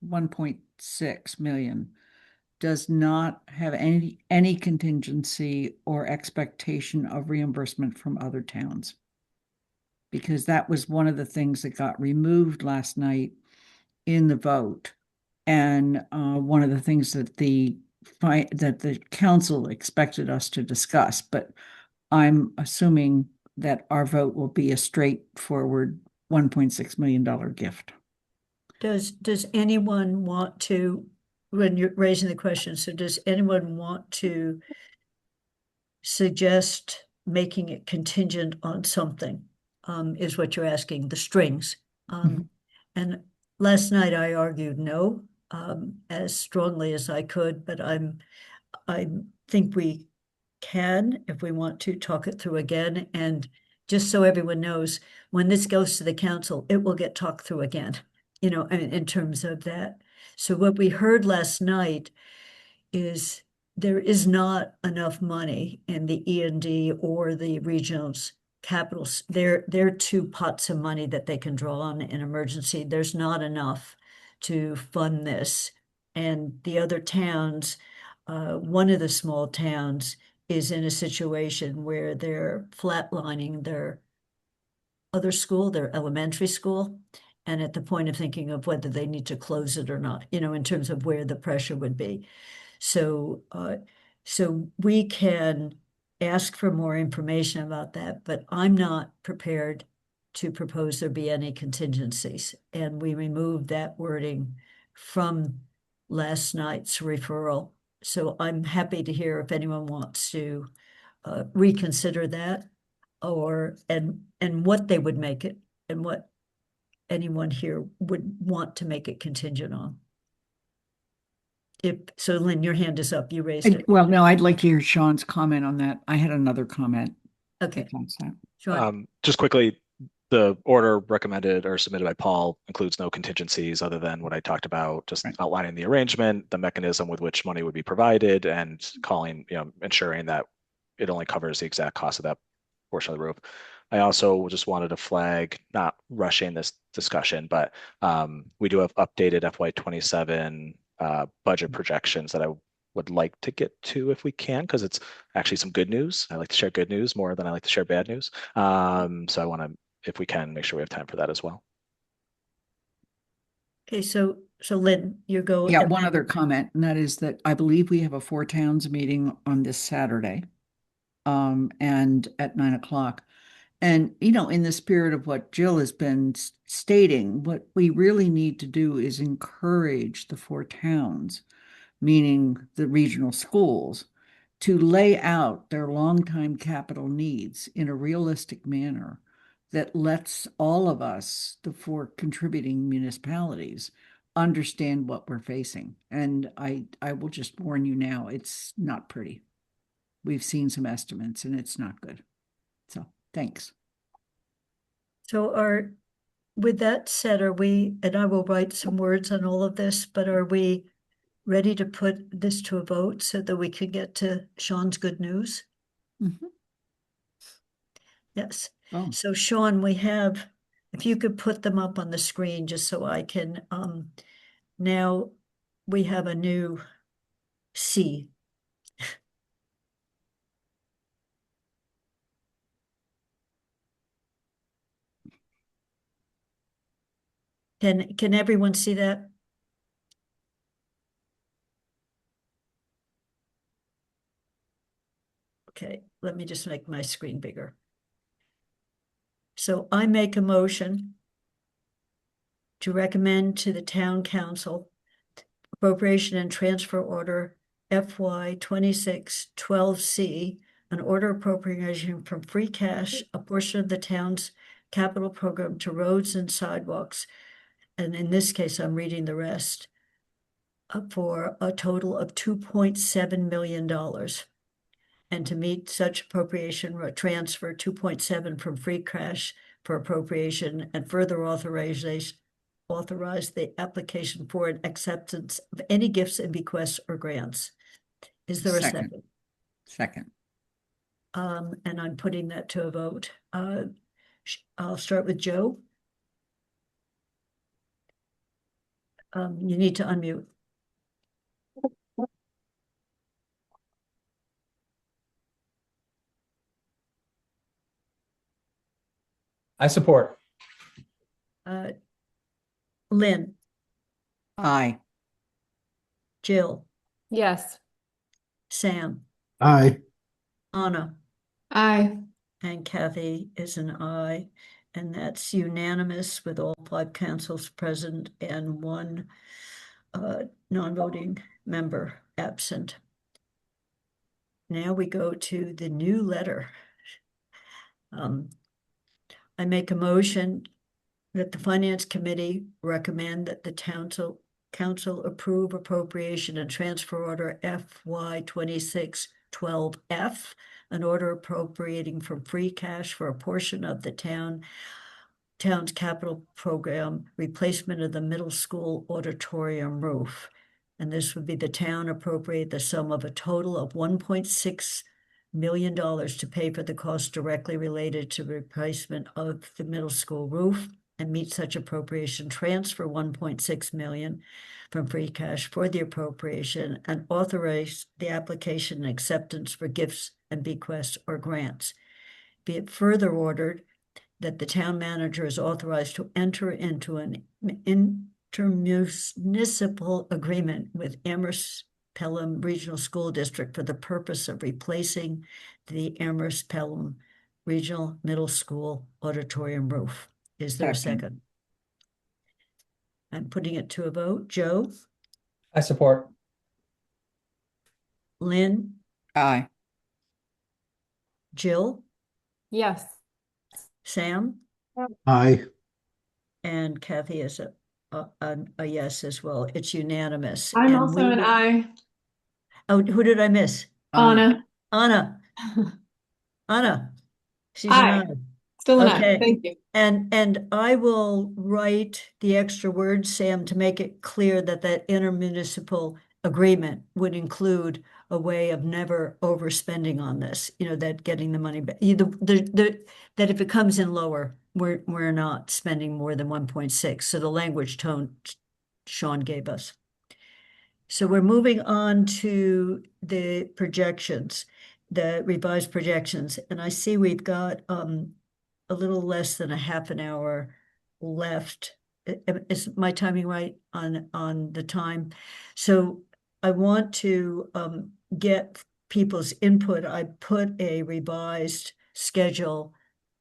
1.6 million does not have any contingency or expectation of reimbursement from other towns. Because that was one of the things that got removed last night in the vote. And one of the things that the council expected us to discuss, but I'm assuming that our vote will be a straightforward $1.6 million gift. Does anyone want to, when you're raising the question, so does anyone want to suggest making it contingent on something? Is what you're asking, the strings. And last night I argued no, as strongly as I could, but I think we can, if we want to, talk it through again. And just so everyone knows, when this goes to the council, it will get talked through again, in terms of that. So what we heard last night is there is not enough money in the E&D or the regionals capitals. There are two pots of money that they can draw on in emergency. There's not enough to fund this. And the other towns, one of the small towns is in a situation where they're flatlining their other school, their elementary school, and at the point of thinking of whether they need to close it or not, in terms of where the pressure would be. So we can ask for more information about that, but I'm not prepared to propose there be any contingencies. And we removed that wording from last night's referral. So I'm happy to hear if anyone wants to reconsider that, and what they would make it, and what anyone here would want to make it contingent on. So Lynn, your hand is up. You raised it. Well, no, I'd like to hear Sean's comment on that. I had another comment. Okay. Sean. Just quickly, the order recommended or submitted by Paul includes no contingencies other than what I talked about, just outlining the arrangement, the mechanism with which money would be provided, and ensuring that it only covers the exact cost of that portion of the roof. I also just wanted to flag, not rushing this discussion, but we do have updated FY27 budget projections that I would like to get to if we can, because it's actually some good news. I like to share good news more than I like to share bad news. So I want to, if we can, make sure we have time for that as well. Okay, so Lynn, you go. Yeah, one other comment, and that is that I believe we have a Four Towns meeting on this Saturday, and at 9 o'clock. And, in the spirit of what Jill has been stating, what we really need to do is encourage the four towns, meaning the regional schools, to lay out their longtime capital needs in a realistic manner that lets all of us, the four contributing municipalities, understand what we're facing. And I will just warn you now, it's not pretty. We've seen some estimates and it's not good. So thanks. So with that said, and I will write some words on all of this, but are we ready to put this to a vote so that we can get to Sean's good news? Mm-hmm. Yes. Oh. So Sean, if you could put them up on the screen just so I can, now we have a new C. Can everyone see that? Okay, let me just make my screen bigger. So I make a motion to recommend to the town council appropriation and transfer order FY 2612C, an order appropriation from free cash, a portion of the town's capital program to roads and sidewalks. And in this case, I'm reading the rest, for a total of $2.7 million. And to meet such appropriation, transfer 2.7 from free cash for appropriation, and further authorize the application for an acceptance of any gifts and bequests or grants. Is there a second? Second. And I'm putting that to a vote. I'll start with Joe. You need to unmute. I support. Lynn, Aye. Jill, Yes. Sam, Aye. Anna, Aye. and Kathy is an aye. And that's unanimous with all 5 councils present and 1 non-voting member absent. Now we go to the new letter. I make a motion that the Finance Committee recommend that the council approve appropriation and transfer order FY 2612F, an order appropriating from free cash for a portion of the town's capital program replacement of the middle school auditorium roof. And this would be the town appropriate the sum of a total of $1.6 million to pay for the costs directly related to replacement of the middle school roof, and meet such appropriation, transfer 1.6 million from free cash for the appropriation, and authorize the application and acceptance for gifts and bequests or grants. Be it further ordered that the town manager is authorized to enter into an intermunicipal agreement with Amherst Pelham Regional School District for the purpose of replacing the Amherst Pelham Regional Middle School auditorium roof. Is there a second? I'm putting it to a vote. Joe? I support. Lynn? Aye. Jill? Yes. Sam? Aye. And Kathy is a yes as well. It's unanimous. I'm And also we an will- aye. Oh, who did I miss? Anna. Anna. Anna. She's an Aye. aye. Still an aye. Okay. Thank you. And I will write the extra words, Sam, to make it clear that that intermunicipal agreement would include a way of never overspending on this, that getting the money back. That if it comes in lower, we're not spending more than 1.6. So the language tone Sean gave us. So we're moving on to the projections, the revised projections, and I see we've got a little less than a half an hour left. Is my timing right on the time? So I want to get people's input. I put a revised schedule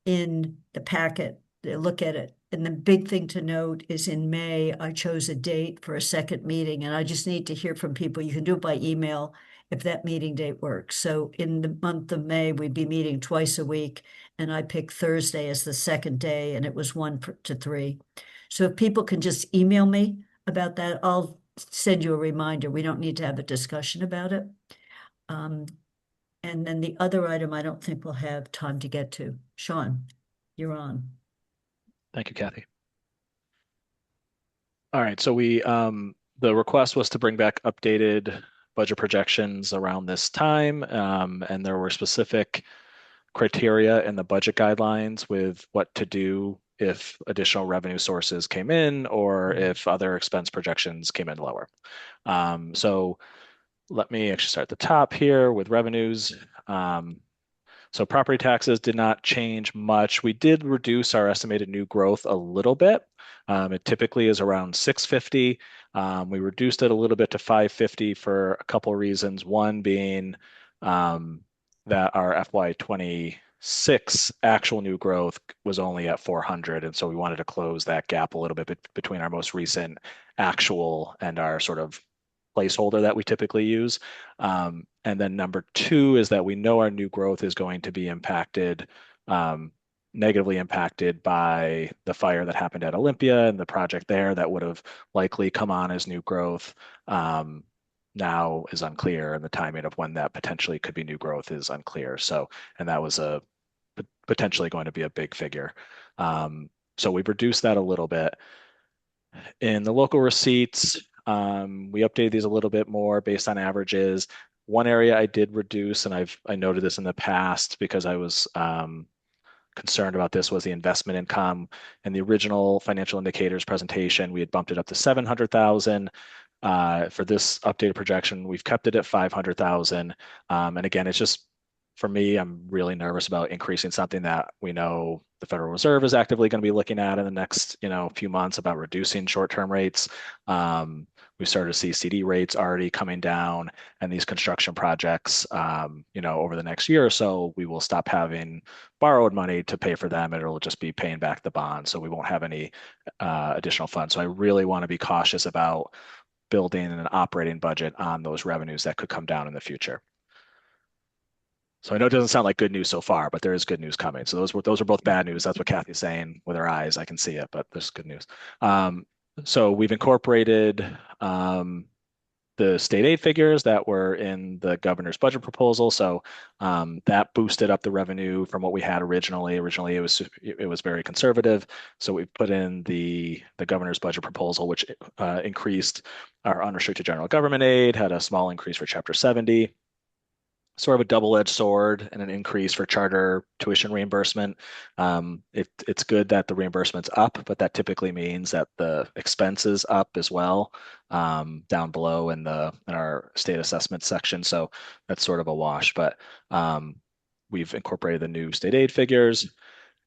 in the packet. Look at it. And the big thing to note is in May, I chose a date for a second meeting, and I just need to hear from people. You can do it by email if that meeting date works. So in the month of May, we'd be meeting twice a week, and I picked Thursday as the second day, and it was 1 to 3. So if people can just email me about that, I'll send you a reminder. We don't need to have a discussion about it. And then the other item, I don't think we'll have time to get to. Sean, you're on. Thank you, Kathy. All right, so the request was to bring back updated budget projections around this time, and there were specific criteria in the budget guidelines with what to do if additional revenue sources came in or if other expense projections came in lower. So let me actually start at the top here with revenues. So property taxes did not change much. We did reduce our estimated new growth a little bit. It typically is around 650. We reduced it a little bit to 550 for a couple of reasons. One being that our FY 26 actual new growth was only at 400, and so we wanted to close that gap a little bit between our most recent actual and our sort of placeholder that we typically use. And then number 2 is that we know our new growth is going to be impacted, negatively impacted by the fire that happened at Olympia and the project there that would have likely come on as new growth. Now is unclear, and the timing of when that potentially could be new growth is unclear. So, and that was potentially going to be a big figure. So we've reduced that a little bit. In the local receipts, we updated these a little bit more based on averages. One area I did reduce, and I noted this in the past because I was concerned about this was the investment income. In the original financial indicators presentation, we had bumped it up to 700,000. For this updated projection, we've kept it at 500,000. And again, it's just, for me, I'm really nervous about increasing something that we know the Federal Reserve is actively going to be looking at in the next, few months about reducing short-term rates. We started to see CD rates already coming down, and these construction projects, over the next year or so, we will stop having borrowed money to pay for them, and it'll just be paying back the bond. So we won't have any additional funds. So I really want to be cautious about building an operating budget on those revenues that could come down in the future. So I know it doesn't sound like good news so far, but there is good news coming. So those are both bad news. That's what Kathy's saying with her eyes. I can see it, but there's good news. So we've incorporated the state aid figures that were in the governor's budget proposal. So that boosted up the revenue from what we had originally. Originally, it was very conservative. So we put in the governor's budget proposal, which increased our unrestricted general government aid, had a small increase for Chapter 70. Sort of a double-edged sword and an increase for charter tuition reimbursement. It's good that the reimbursement's up, but that typically means that the expense is up as well, down below in our state assessment section. So that's sort of a wash, but we've incorporated the new state aid figures.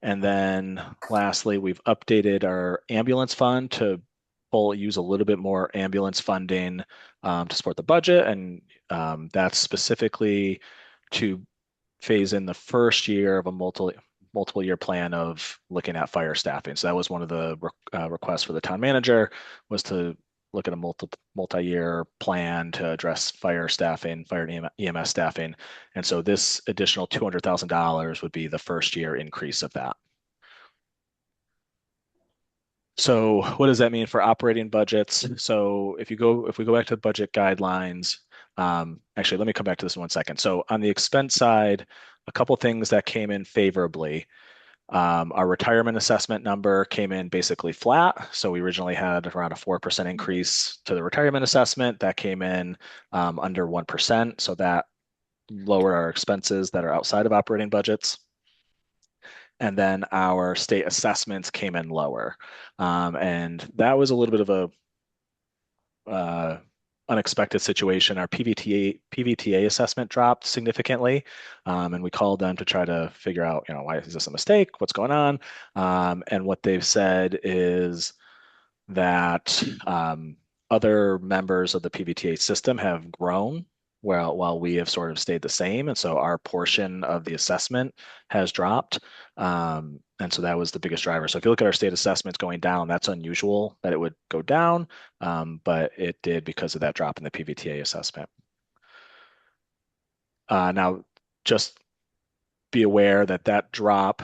And then lastly, we've updated our ambulance fund to use a little bit more ambulance funding to support the budget, and that's specifically to phase in the first year of a multiple year plan of looking at fire staffing. So that was one of the requests for the town manager, was to look at a multi-year plan to address fire staffing, fire and EMS staffing. And so this additional $200,000 would be the first year increase of that. So what does that mean for operating budgets? So if we go back to the budget guidelines, actually, let me come back to this in 1 second. So on the expense side, a couple things that came in favorably. Our retirement assessment number came in basically flat. So we originally had around a 4% increase to the retirement assessment. That came in under 1%. So that lowered our expenses that are outside of operating budgets. And then our state assessments came in lower. And that was a little bit of a unexpected situation. Our PVTA assessment dropped significantly, and we called them to try to figure out, why is this a mistake? What's going on? And what they've said is that other members of the PVTA system have grown while we have sort of stayed the same. And so our portion of the assessment has dropped. And so that was the biggest driver. So if you look at our state assessments going down, that's unusual that it would go down, but it did because of that drop in the PVTA assessment. Now, just be aware that that drop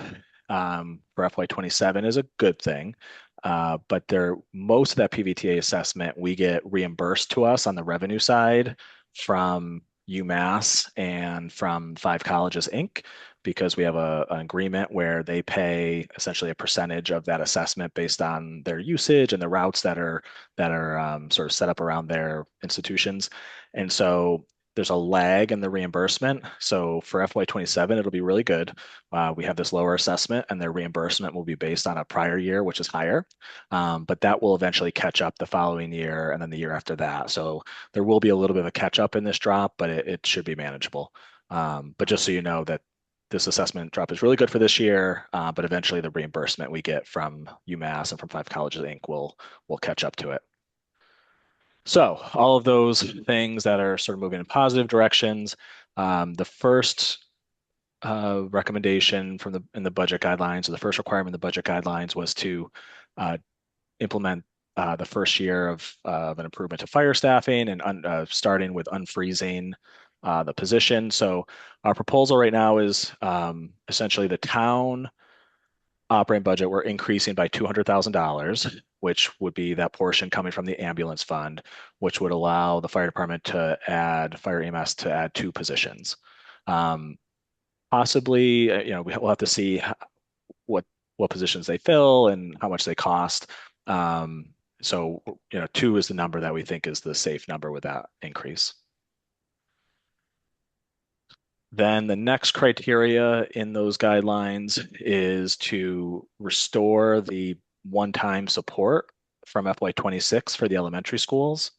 for FY27 is a good thing. But most of that PVTA assessment, we get reimbursed to us on the revenue side from UMass and from 5 Colleges Inc., because we have an agreement where they pay essentially a percentage of that assessment based on their usage and the routes that are sort of set up around their institutions. And so there's a lag in the reimbursement. So for FY27, it'll be really good. We have this lower assessment, and their reimbursement will be based on a prior year, which is higher. But that will eventually catch up the following year and then the year after that. So there will be a little bit of a catch up in this drop, but it should be manageable. But just so you know that this assessment drop is really good for this year, but eventually the reimbursement we get from UMass and from 5 Colleges Inc. will catch up to it. So all of those things that are sort of moving in positive directions. The first recommendation in the budget guidelines, or the first requirement in the budget guidelines, was to implement the first year of an improvement to fire staffing, and starting with unfreezing the position. So our proposal right now is essentially the town operating budget, we're increasing by $200,000, which would be that portion coming from the ambulance fund, which would allow the fire department to fire EMS to add 2 positions. Possibly, we'll have to see what positions they fill and how much they cost. So, 2 is the number that we think is the safe number with that increase. Then the next criteria in those guidelines is to restore the one-time support from FY26 for the elementary schools.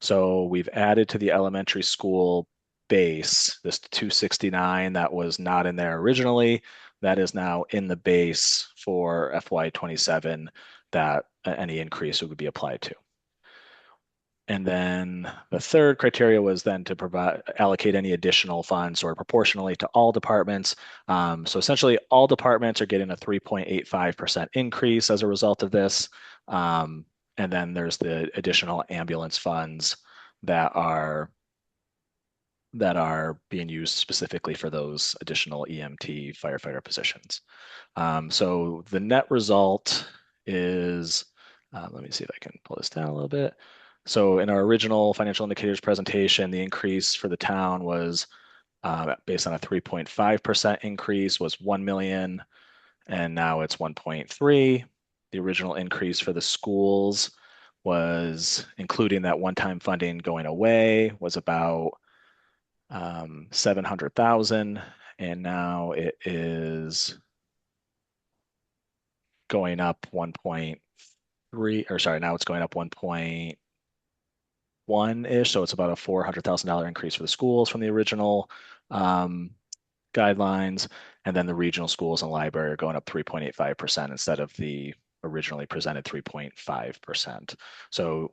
So we've added to the elementary school base this 269 that was not in there originally. That is now in the base for FY27 that any increase would be applied to. And then the third criteria was then to allocate any additional funds or proportionally to all departments. So essentially, all departments are getting a 3.85% increase as a result of this. And then there's the additional ambulance funds that are being used specifically for those additional EMT firefighter positions. So the net result is, let me see if I can pull this down a little bit. So in our original financial indicators presentation, the increase for the town was based on a 3.5% increase was 1 million, and now it's 1.3. The original increase for the schools was, including that one-time funding going away, was about 700,000, and now it is going up 1.3, or sorry, now it's going up 1.1-ish, so it's about a $400,000 increase for the schools from the original guidelines, and then the regional schools and library are going up 3.85% instead of the originally presented 3.5%. So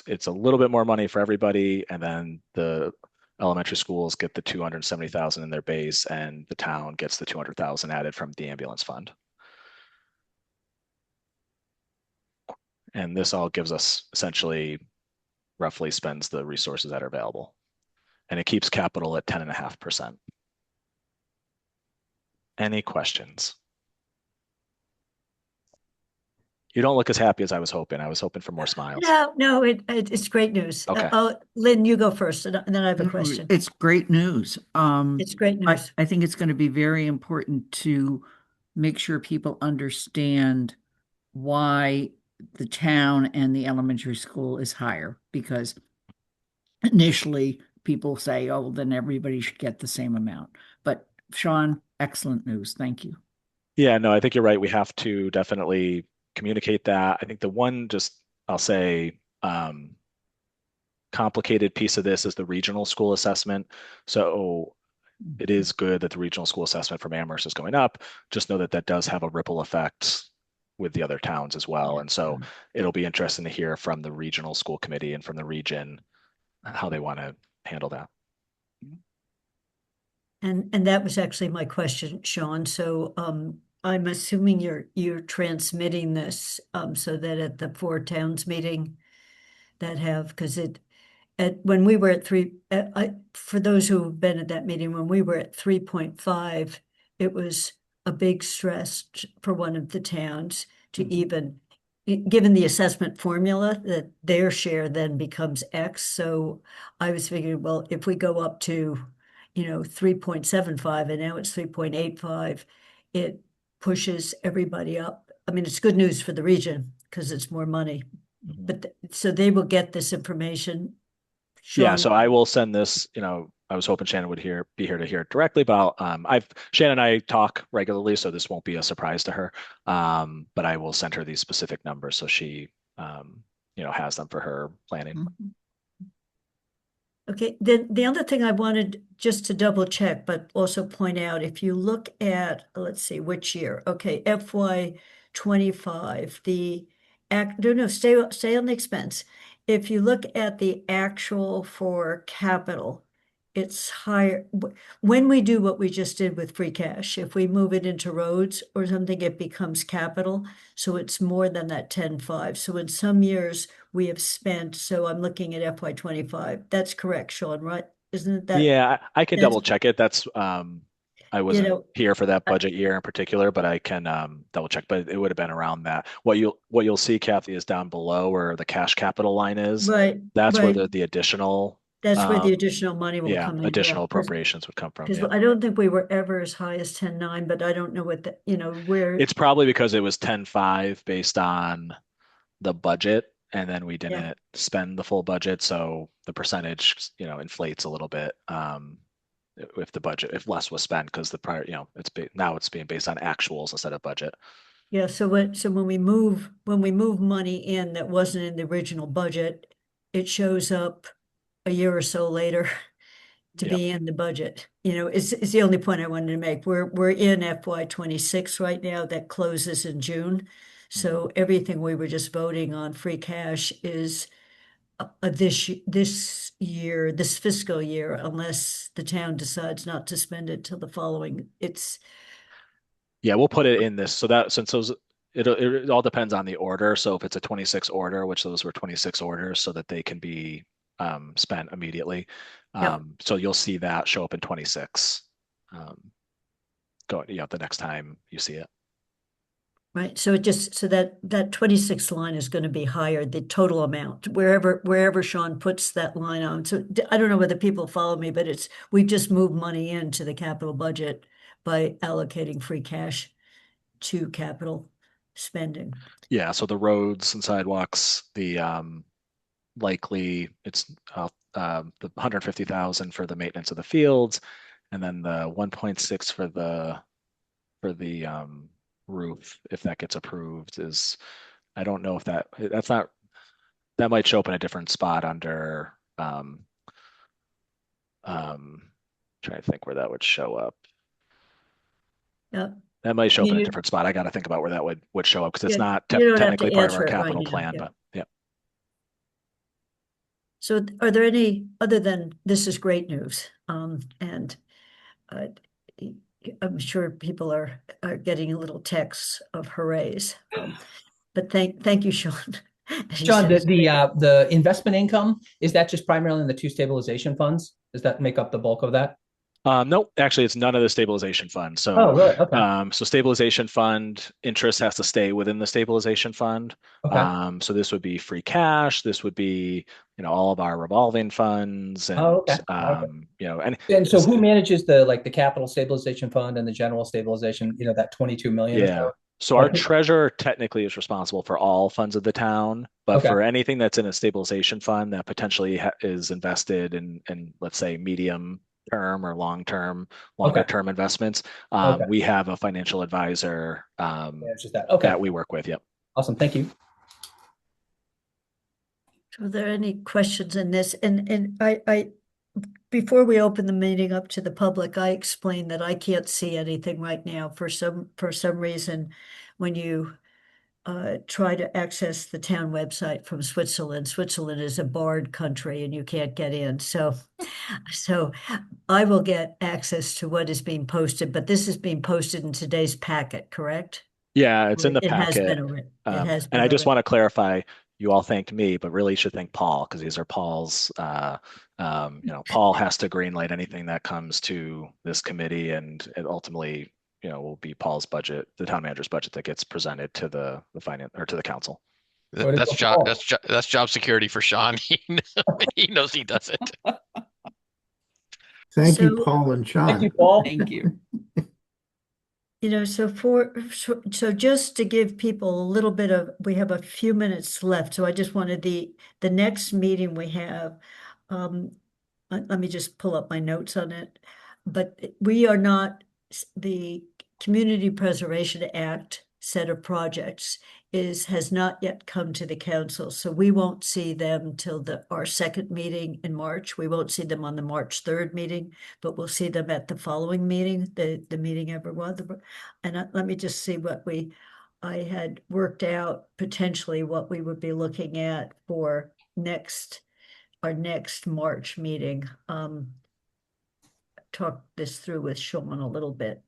it's a little bit more money for everybody, and then the elementary schools get the 270,000 in their base, and the town gets the 200,000 added from the ambulance fund. And this all gives us essentially roughly spends the resources that are available. And it keeps capital at 10.5%. Any questions? You don't look as happy as I was hoping. I was hoping for more smiles. No, it's great news. Okay. Lynn, you go first, and then I have a question. It's great news. It's great news. I think it's going to be very important to make sure people understand why the town and the elementary school is higher, because initially people say, oh, then everybody should get the same amount. But Sean, excellent news. Thank you. Yeah, no, I think you're right. We have to definitely communicate that. I think the one I'll say, complicated piece of this is the regional school assessment. So it is good that the regional school assessment from Amherst is going up. Just know that that does have a ripple effect with the other towns as well. And so it'll be interesting to hear from the regional school committee and from the region how they want to handle that. And that was actually my question, Sean. So I'm assuming you're transmitting this so that at the four towns meeting that have, because when we were at for those who have been at that meeting, when we were at 3.5, it was a big stress for one of the towns to even, given the assessment formula, that their share then becomes X. So I was figuring, well, if we go up to, 3.75 and now it's 3.85, it pushes everybody up. I mean, it's good news for the region because it's more money. But so they will get this information. Yeah, Sean? so I will send this, I was hoping Shannon would be here to hear it directly, but Shannon and I talk regularly, so this won't be a surprise to her. But I will send her these specific numbers so she has them for her planning. Okay, then the other thing I wanted just to double check, but also point out, if you look at, let's see, which year? Okay, FY25, stay on the expense. If you look at the actual for capital, it's higher. When we do what we just did with free cash, if we move it into roads or something, it becomes capital. So it's more than that 10.5. So in some years we have spent, so I'm looking at FY25. That's correct, Sean, right? Isn't it that? Yeah, I can that's- double check it. That's I wasn't here for that budget year in particular, but I can double check. But it would have been around that. What you'll see, Kathy, is down below where the cash capital line is. Right. That's where right. the additional That's where the additional money will come in. additional appropriations would come from. Because Yeah. I don't think we were ever as high as 10.9, but I don't know what where. It's probably because it was 10.5 based on the budget, and then we didn't spend the full budget, so the percentage, inflates a little bit. if the budget, if less was spent, because the prior, now it's being based on actuals instead of budget. Yeah, so when we move money in that wasn't in the original budget, it shows up a year or so later to Yep. be in the budget. It's the only point I wanted to make. We're in FY 26 right now, that closes in June. So everything we were just voting on free cash is this year, this fiscal year, unless the town decides not to spend it till the following. Yeah, we'll put it in this. So that since those, it all depends on the order. So if it's a 26 order, which those were 26 orders, so that they can be spent immediately. Yep. So you'll see that show up in 26. The next time you see it. Right, so that 26 line is going to be higher, the total amount, wherever Sean puts that line on. So I don't know whether people follow me, but we've just moved money into the capital budget by allocating free cash to capital spending. Yeah, so the roads and sidewalks, the likely it's the 150,000 for the maintenance of the fields, and then the 1.6 for the roof, if that gets approved, is, I don't know if that's not, that might show up in a different spot under trying to think where that would show up. Yeah. That might show up in a different spot. I got to think about where that would show up, because it's not you don't have to technically part of our answer it right capital now, plan, yeah. but yeah. So are there any, other than this is great news, and I'm sure people are getting a little texts of hoorays, but thank you, Sean. As you John, said, it's great. the investment income, is that just primarily in the two stabilization funds? Does that make up the bulk of that? No, actually, it's none of the stabilization fund. So, Oh, really? Okay. So stabilization fund interest has to stay within the stabilization fund. Okay. So this would be free cash. This would be, all of our revolving funds, and Oh, okay. Okay. And so who manages the capital stabilization fund and the general stabilization, that 22 million or yeah. so? So our treasurer technically is responsible for all funds of the town, but Okay. for anything that's in a stabilization fund that potentially is invested in, let's say, medium term or longer term investments, Okay. we have a financial advisor Yeah, it's just that. Okay. that we work with. Yep. Awesome. Thank you. Are there any questions in this? And I before we open the meeting up to the public, I explained that I can't see anything right now for some reason. When you try to access the town website from Switzerland is a barred country and you can't get in. So I will get access to what is being posted, but this is being posted in today's packet, correct? Yeah, it's in the It has packet. been already. It has And been I just already. want to clarify, you all thanked me, but really you should thank Paul, because these are Paul's, Paul has to greenlight anything that comes to this committee, and it ultimately, will be Paul's budget, the town manager's budget, that gets presented to the finance, or to the council. That's job security for Sean. He knows he does it. Thank you, Paul and Sean. Thank you, Paul. Thank you. So just to give people a little bit of, we have a few minutes left, so I just wanted the next meeting we have, let me just pull up my notes on it. But we are not, the Community Preservation Act set of projects has not yet come to the council, so we won't see them till our second meeting in March. We won't see them on the March 3rd meeting, but we'll see them at the following meeting, the meeting everyone. And let me just see what I had worked out potentially what we would be looking at for our next March meeting. Talk this through with Sean a little bit.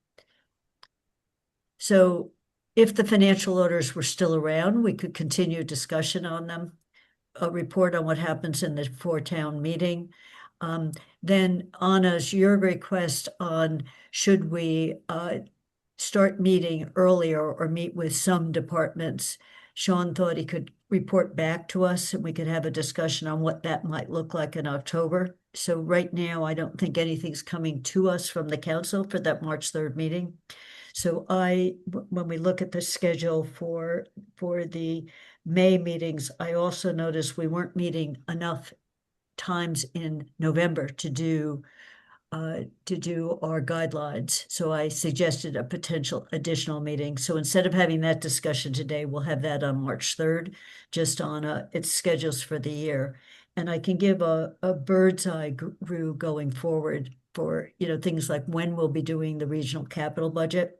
So if the financial orders were still around, we could continue discussion on them, a report on what happens in the four-town meeting. Then Anna's, your request on should we start meeting earlier or meet with some departments. Sean thought he could report back to us and we could have a discussion on what that might look like in October. So right now, I don't think anything's coming to us from the council for that March 3rd meeting. So when we look at the schedule for the May meetings, I also noticed we weren't meeting enough times in November to do to do our guidelines. So I suggested a potential additional meeting. So instead of having that discussion today, we'll have that on March 3rd, just on its schedules for the year. And I can give a bird's eye view going forward for, things like when we'll be doing the regional capital budget.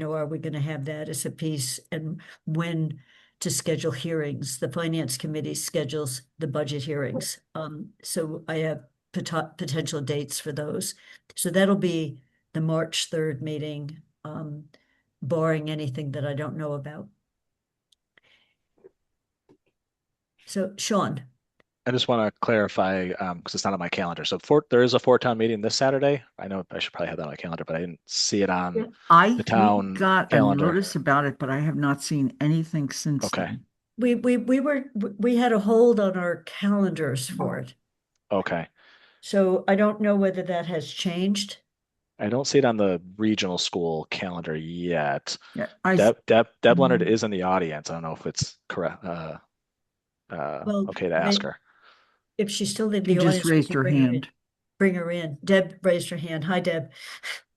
Are we going to have that as a piece, and when to schedule hearings? The finance committee schedules the budget hearings. So I have potential dates for those. So that'll be the March 3rd meeting, barring anything that I don't know about. So Sean. I just want to clarify, because it's not on my calendar. So there is a four-town meeting this Saturday. I know I should probably have that on my calendar, but I didn't see it on the town got calendar. a notice about it, but I have not seen anything since Okay. then. We had a hold on our calendars for it. Okay. So I don't know whether that has changed. I don't see it on the regional school calendar yet. Yeah, Deb Leonard is in the audience. I don't know if it's correct. Okay to ask her. If she's still in She the audience, just raised her hand. Bring her in. Deb raised her hand. Hi, Deb.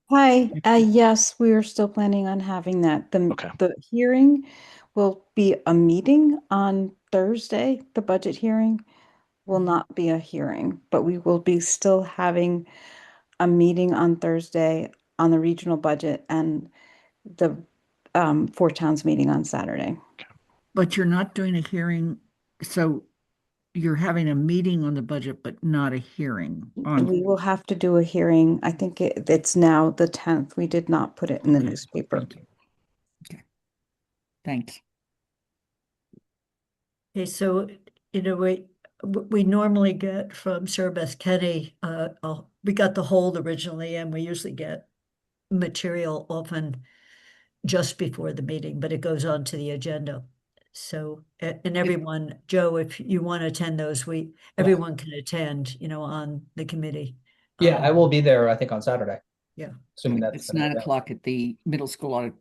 Hi, yes, we are still planning on having that. The hearing will be a meeting on Thursday. The budget hearing will not be a hearing, but we will be still having a meeting on Thursday on the regional budget and the Four Towns meeting on Saturday. But you're not doing a hearing, so you're having a meeting on the budget, but not a hearing on. We will have to do a hearing. I think it's now the 10th. We did not put it in the newspaper. Okay. Thanks. Okay, so we normally get from Sarah Beth Kenny, we got the hold originally, and we usually get material often just before the meeting, but it goes on to the agenda. So, and everyone, Joe, if you want to attend those, everyone can attend, on the committee. Yeah, I will be there, I think, on Saturday. Yeah. Assuming that's It's 9 o'clock at the middle school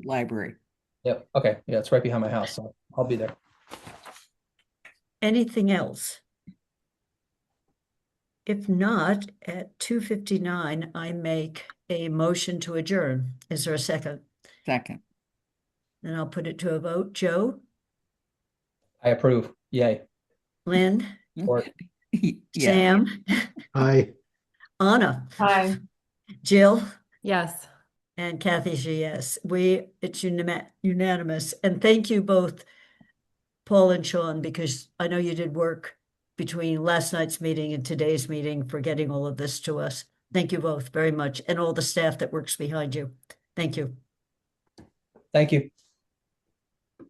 library. Yep. Okay. Yeah, it's right behind my house, so I'll be there. Anything else? If not, at 2:59, I make a motion to adjourn. Is there a second? Second. Then I'll put it to a vote. Joe? I approve. Yay. Lynn? Or Yeah. Sam? Aye. Anna? Hi. Jill? Yes. And Kathy's a yes. It's unanimous. And thank you both, Paul and Sean, because I know you did work between last night's meeting and today's meeting for getting all of this to us. Thank you both very much, and all the staff that works behind you. Thank you. thank you.